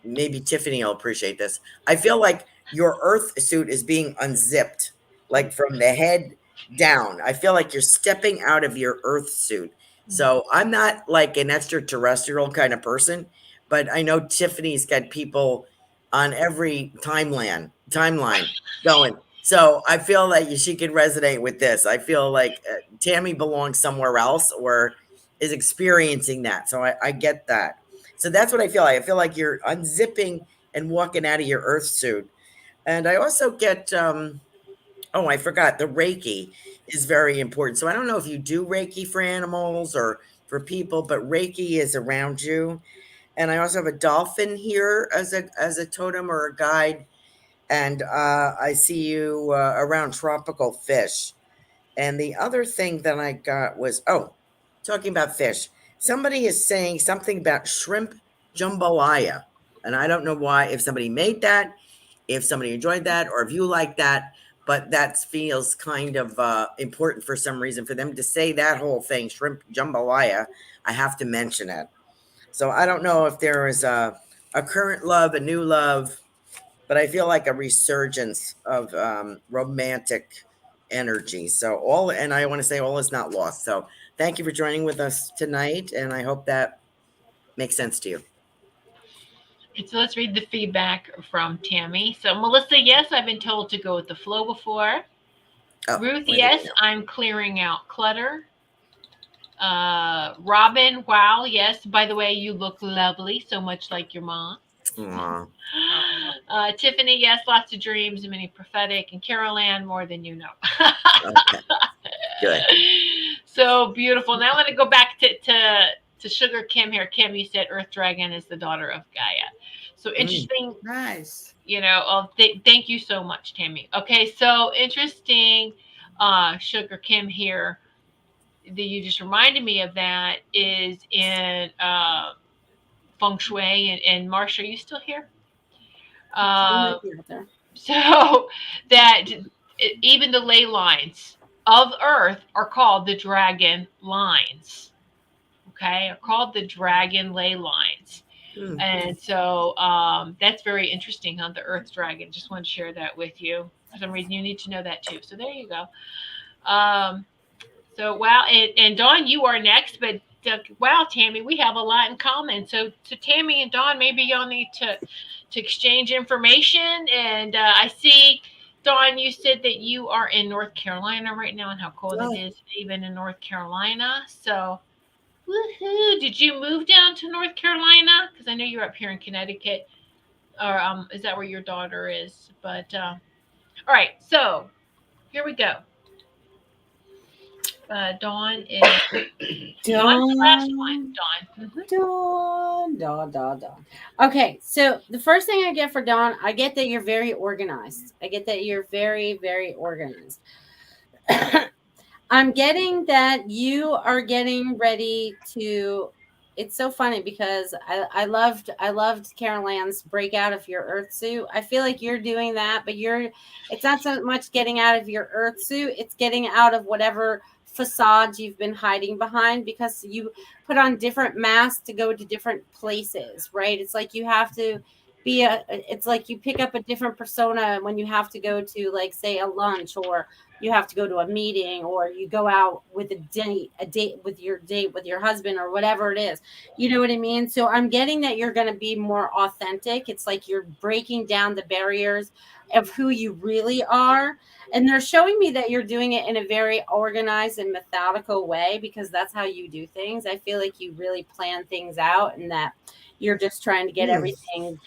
maybe Tiffany will appreciate this. I feel like your earth suit is being unzipped, like from the head down. I feel like you're stepping out of your earth suit. So I'm not like an extraterrestrial kind of person, but I know Tiffany's got people on every timeline going. So I feel like she could resonate with this. I feel like Tammy belongs somewhere else or is experiencing that. So I get that. So that's what I feel like. I feel like you're unzipping and walking out of your earth suit. And I also get, oh, I forgot, the Reiki is very important. So I don't know if you do Reiki for animals or for people, but Reiki is around you. And I also have a dolphin here as a totem or a guide. And I see you around tropical fish. And the other thing that I got was, oh, talking about fish. Somebody is saying something about shrimp jambalaya. And I don't know why, if somebody made that, if somebody enjoyed that, or if you like that, but that feels kind of important for some reason for them to say that whole thing, shrimp jambalaya. I have to mention it. So I don't know if there is a current love, a new love, but I feel like a resurgence of romantic energy. So and I want to say all is not lost. So thank you for joining with us tonight, and I hope that makes sense to you. So let's read the feedback from Tammy. So Melissa, yes, I've been told to go with the flow before. Oh, Ruth, yes, I'm clearing out clutter. Robin, wow, yes. By the way, you look lovely, so much like your mom. Tiffany, yes, lots of dreams and many prophetic. And Carol Ann, more than you know. Okay. Good. So beautiful. Now I'm going to go back to Sugar Kim here. Kim, you said Earth Dragon is the daughter of Gaia. So interesting. Nice. Thank you so much, Tammy. Okay, so interesting. Sugar Kim here. That you just reminded me of that is in feng shui. And Marsha, are you still here? So that even the ley lines of Earth are called the dragon lines. Okay, are called the dragon ley lines. And so that's very interesting on the Earth dragon. Just want to share that with you. For some reason, you need to know that too. So there you go. So wow, and Dawn, you are next. But wow, Tammy, we have a lot in common. So Tammy and Dawn, maybe y'all need to exchange information. And I see, Dawn, you said that you are in North Carolina right now, and how cold it is even in North Carolina. So, woohoo! Did you move down to North Carolina? Because I know you're up here in Connecticut, or is that where your daughter is? But all right, so Here we go. Dawn is Dawn's the last one. Dawn. Dawn. Okay, so the first thing I get for Dawn, I get that you're very organized. I get that you're very, very organized. I'm getting that you are getting ready to. It's so funny because I loved Carol Ann's break out of your earth suit. I feel like you're doing that, but it's not so much getting out of your earth suit, it's getting out of whatever facades you've been hiding behind, because you put on different masks to go to different places, right? It's like you have to it's like you pick up a different persona when you have to go to, like, say, a lunch, or you have to go to a meeting, or you go out with a date with your husband, or whatever it is. You know what I mean? So I'm getting that you're going to be more authentic. It's like you're breaking down the barriers of who you really are. And they're showing me that you're doing it in a very organized and methodical way, because that's how you do things. I feel like you really plan things out, and that you're just trying to get everything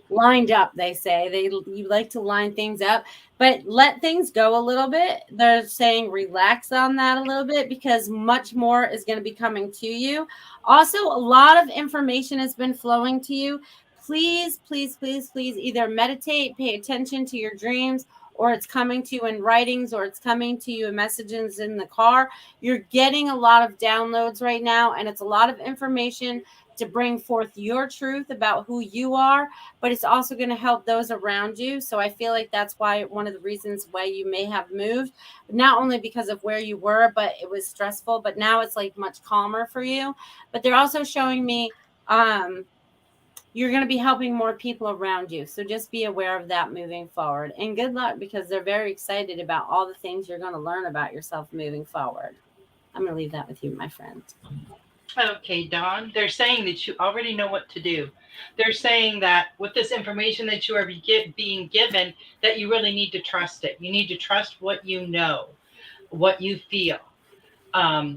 lined up. They say you like to line things up, but let things go a little bit. They're saying relax on that a little bit, because much more is going to be coming to you. Also, a lot of information has been flowing to you. Please, please, please, please either meditate, pay attention to your dreams, or it's coming to you in writings, or it's coming to you in messages in the car. You're getting a lot of downloads right now, and it's a lot of information to bring forth your truth about who you are, but it's also going to help those around you. So I feel like that's why one of the reasons why you may have moved, not only because of where you were, but it was stressful, but now it's like much calmer for you. But they're also showing me you're going to be helping more people around you. So just be aware of that moving forward, and good luck, because they're very excited about all the things you're going to learn about yourself moving forward. I'm going to leave that with you, my friend. Okay, Dawn, they're saying that you already know what to do. They're saying that with this information that you are being given, that you really need to trust it. You need to trust what you know, what you feel,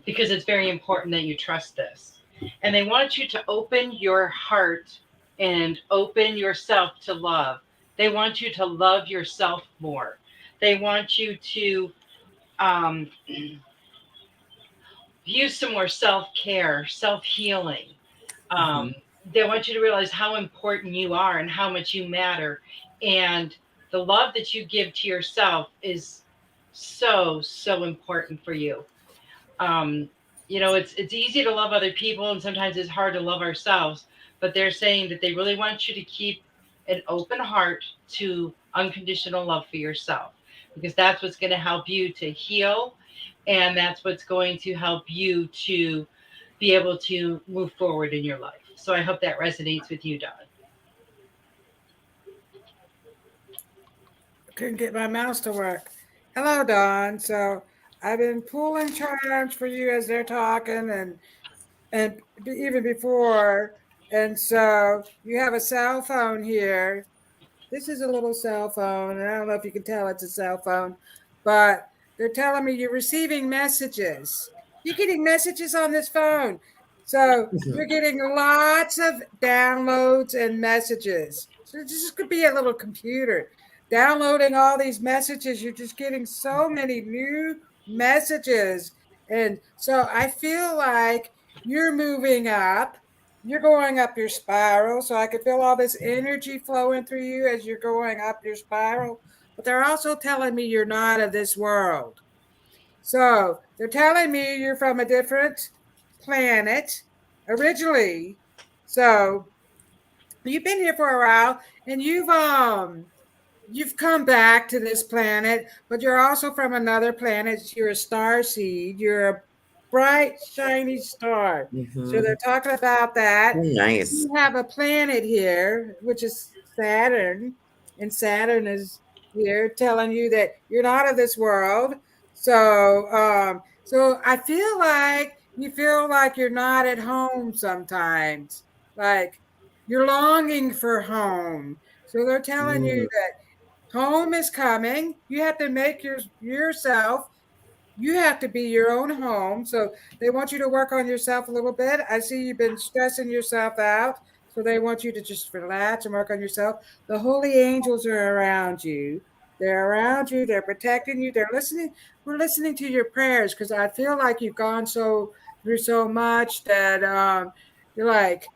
because it's very important that you trust this. And they want you to open your heart and open yourself to love. They want you to love yourself more. They want you to use some more self-care, self-healing. They want you to realize how important you are and how much you matter. And the love that you give to yourself is so, so important for you. It's easy to love other people, and sometimes it's hard to love ourselves. But they're saying that they really want you to keep an open heart to unconditional love for yourself, because that's what's going to help you to heal, and that's what's going to help you to be able to move forward in your life. So I hope that resonates with you, Dawn. Couldn't get my mouse to work. Hello, Dawn. So I've been pulling charms for you as they're talking, and even before. And so you have a cell phone here. This is a little cell phone, and I don't know if you can tell it's a cell phone, but they're telling me you're receiving messages. You're getting messages on this phone. So you're getting lots of downloads and messages. So this could be a little computer downloading all these messages. You're just getting so many new messages. And so I feel like you're moving up. You're going up your spiral. So I can feel all this energy flowing through you as you're going up your spiral. But they're also telling me you're not of this world. So they're telling me you're from a different planet originally. So you've been here for a while, and you've come back to this planet, but you're also from another planet. You're a star seed. You're a bright, shiny star. So they're talking about that. Nice. You have a planet here, which is Saturn, and Saturn is here telling you that you're not of this world. So I feel like you feel like you're not at home sometimes, like you're longing for home. So they're telling you that home is coming. You have to make yourself. You have to be your own home. So they want you to work on yourself a little bit. I see you've been stressing yourself out. So they want you to just relax and work on yourself. The holy angels are around you. They're around you. They're protecting you. They're listening. We're listening to your prayers because I feel like you've gone through so much that you're like,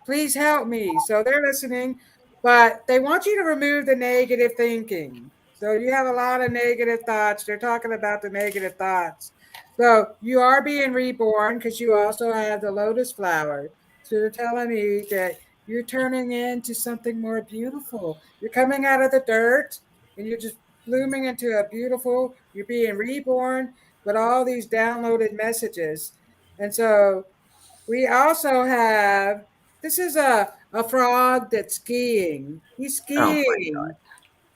please help me. So they're listening, but they want you to remove the negative thinking. So you have a lot of negative thoughts. They're talking about the negative thoughts. So you are being reborn because you also have the lotus flower. So they're telling me that you're turning into something more beautiful. You're coming out of the dirt and you're just blooming into a beautiful, you're being reborn with all these downloaded messages. And so we also have this is a frog that's skiing. He's Oh skiing.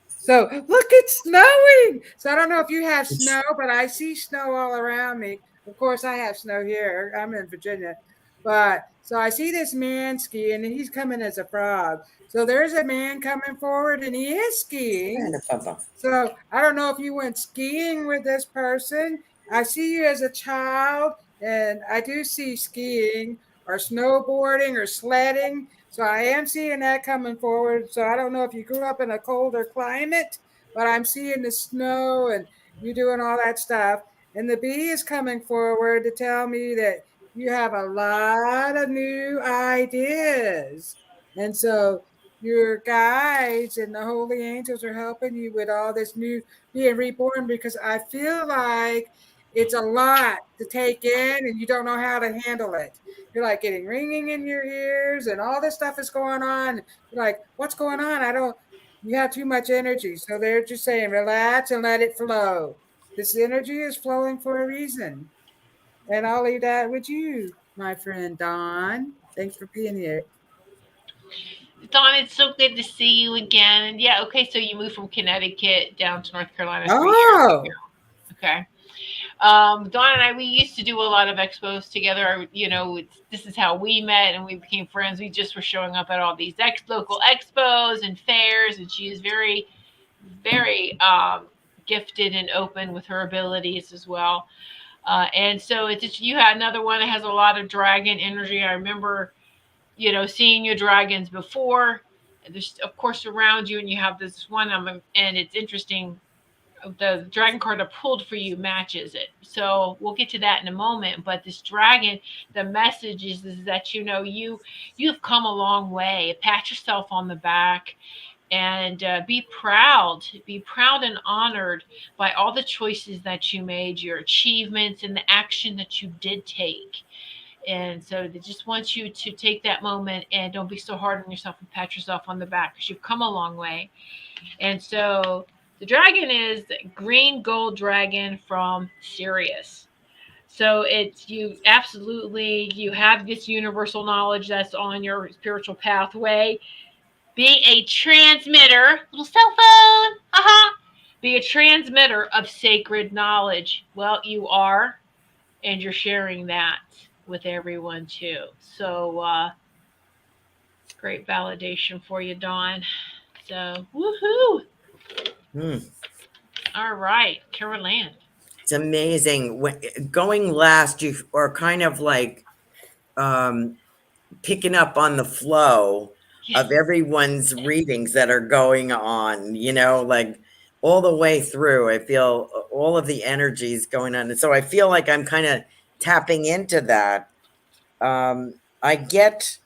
So look, it's snowing. So I don't know if you have snow, but I see snow all around me. Of course, I have snow here. I'm in Virginia. But so I see this man skiing and he's coming as a frog. So there's a man coming forward and he is skiing. my. So I don't know if you went skiing with this person. I see you as a child, and I do see skiing or snowboarding or sledding. So I am seeing that coming forward. So I don't know if you grew up in a colder climate, but I'm seeing the snow and you doing all that stuff. And the bee is coming forward to tell me that you have a lot of new ideas. And so your guides and the holy angels are helping you with all this new being reborn because I feel like it's a lot to take in and you don't know how to handle it. You're like getting ringing in your ears and all this stuff is going on. You're like, what's going on? I don't, you have too much energy. So they're just saying, relax and let it flow. This energy is flowing for a reason. And I'll leave that with you, my friend Don. Thanks for being here. Dawn, it's so good to see you again. And yeah, okay, so you moved from Connecticut down to North Carolina 3 years Oh, ago. Okay. Dawn and I, we used to do a lot of expos together. You know, this is how we met and we became friends. We just were showing up at all these local expos and fairs, and she is very, very gifted and open with her abilities as well. And so it's just, you had another one that has a lot of dragon energy. I remember, you know, seeing your dragons before. There's of course around you, and you have this one. And it's interesting, the dragon card I pulled for you matches it. So we'll get to that in a moment. But this dragon, the message is that you've come a long way. Pat yourself on the back and be proud and honored by all the choices that you made, your achievements, and the action that you did take. And so they just want you to take that moment and don't be so hard on yourself and pat yourself on the back because you've come a long way. And so the dragon is green gold dragon from Sirius. So it's you have this universal knowledge that's on your spiritual pathway. Be a transmitter, little cell phone, be a transmitter of sacred knowledge. Well, you are, and you're sharing that with everyone too. So great validation for you, Dawn. So woohoo! Hmm. All right, Carol Ann. It's amazing. Going last, you are kind of like um, picking up on the flow Yes. of everyone's readings that are going on, like all the way through. I feel all of the energies going on. And so I feel like I'm kind of tapping into that. I get,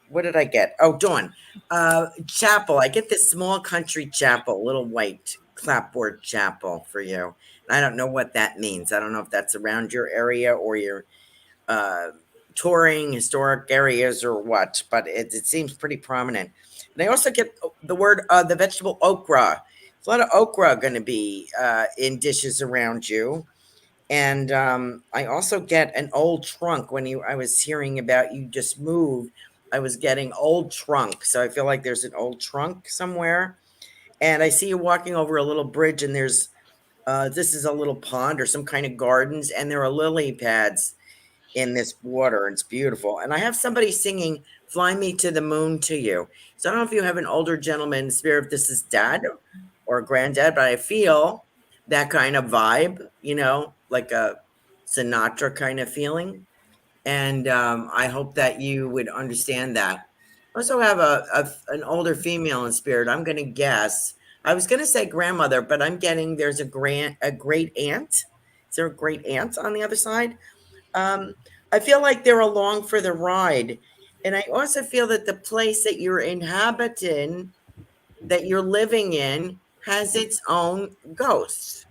what did I get? Oh, Dawn, chapel. I get this small country chapel, little white clapboard chapel for you. And I don't know what that means. I don't know if that's around your area or your uh, touring historic areas or what, but it seems pretty prominent. And I also get the word, the vegetable okra. There's a lot of okra going to be in dishes around you. And I also get an old trunk. I was hearing about you just moved, I was getting old trunk. So I feel like there's an old trunk somewhere. And I see you walking over a little bridge, and there's this is a little pond or some kind of gardens, and there are lily pads in this water. And it's beautiful. And I have somebody singing "Fly Me to the Moon" to you. So I don't know if you have an older gentleman in spirit, if this is dad or granddad, but I feel that kind of vibe, like a Sinatra kind of feeling. And I hope that you would understand that. I also have an older female in spirit. I'm going to guess I was going to say grandmother, but I'm getting there's a great aunt. Is there a great aunt on the other side? Um, I feel like they're along for the ride. And I also feel that the place that you're inhabiting, that you're living in, has its own ghosts.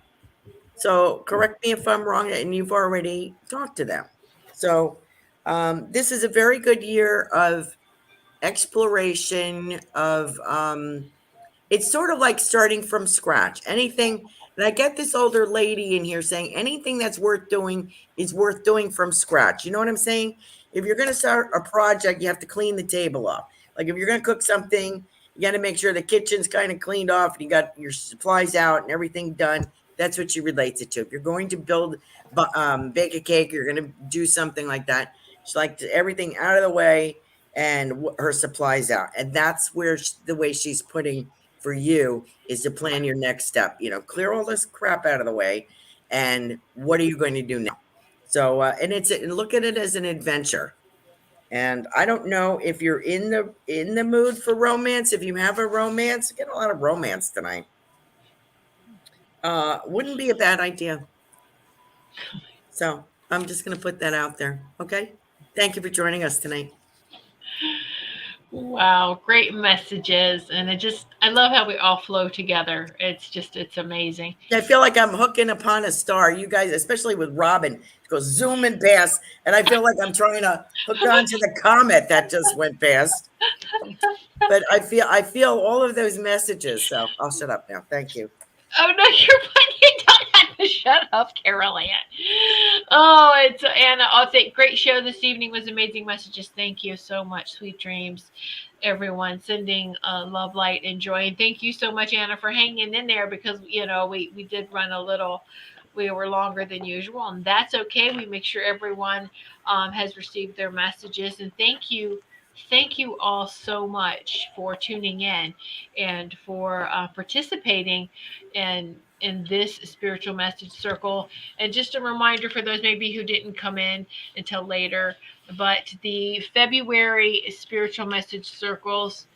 So correct me if I'm wrong, and you've already talked to them. So this is a very good year of exploration of it's sort of like starting from scratch. Anything, and I get this older lady in here saying anything that's worth doing is worth doing from scratch. You know what I'm saying? If you're going to start a project, you have to clean the table off. Like if you're going to cook something, you got to make sure the kitchen's kind of cleaned off and you got your supplies out and everything done. That's what she relates it to. If you're going to bake a cake, you're going to do something like that. She's like everything out of the way and her supplies out. And that's where the way she's putting for you is to plan your next step, clear all this crap out of the way. And what are you going to do now? So, and look at it as an adventure. And I don't know if you're in the mood for romance. If you have a romance, get a lot of romance tonight. Wouldn't be a bad idea. So I'm just going to put that out there. Okay. Thank you for joining us tonight. Wow, great messages. And I love how we all flow together. It's amazing. I feel like I'm hooking upon a star. You guys, especially with Robin, goes zooming past, and I feel like I'm trying to hook onto the comet that just went past. But I feel all of those messages. So I'll shut up now. Thank you. Oh no, you're fine. You don't have to shut up, Carol Ann. Oh, it's Anna. I'll say great show this evening. Was amazing messages. Thank you so much. Sweet dreams, everyone. Sending love, light, and joy. And thank you so much, Anna, for hanging in there because we did run a little. We were longer than usual, and that's okay. We make sure everyone has received their messages, and thank you. Thank you all so much for tuning in and for participating in this spiritual message circle. And just a reminder for those maybe who didn't come in until later, but the February spiritual message circles,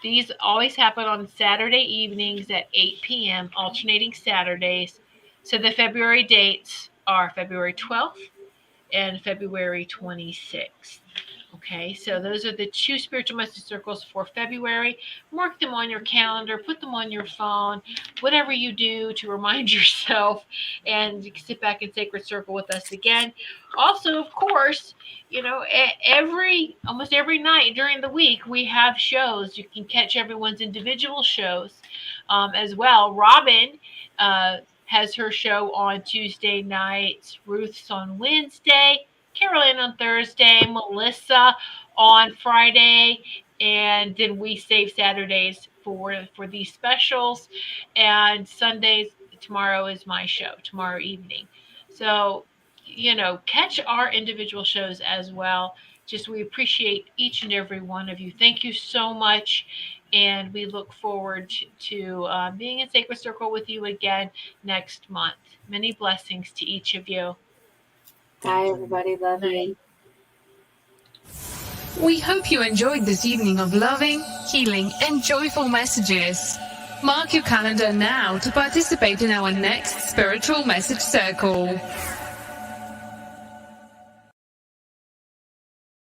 these always happen on Saturday evenings at 8 p.m., alternating Saturdays. So the February dates are February 12th and February 26th. Okay, so those are the 2 spiritual message circles for February. Mark them on your calendar, put them on your phone, whatever you do to remind yourself, and you can sit back in Sacred Circle with us again. Also, of course, almost every night during the week, we have shows. You can catch everyone's individual shows as well. Robin has her show on Tuesday nights, Ruth's on Wednesday, Carolyn on Thursday, Melissa on Friday, and then we save Saturdays for these specials. And Sundays, tomorrow is my show, tomorrow evening. So, catch our individual shows as well. We appreciate each and every one of you. Thank you so much. And we look forward to being in Sacred Circle with you again next month. Many blessings to each of you. Bye, everybody. Love you. We hope you enjoyed this evening of loving, healing, and joyful messages. Mark your calendar now to participate in our next spiritual message circle.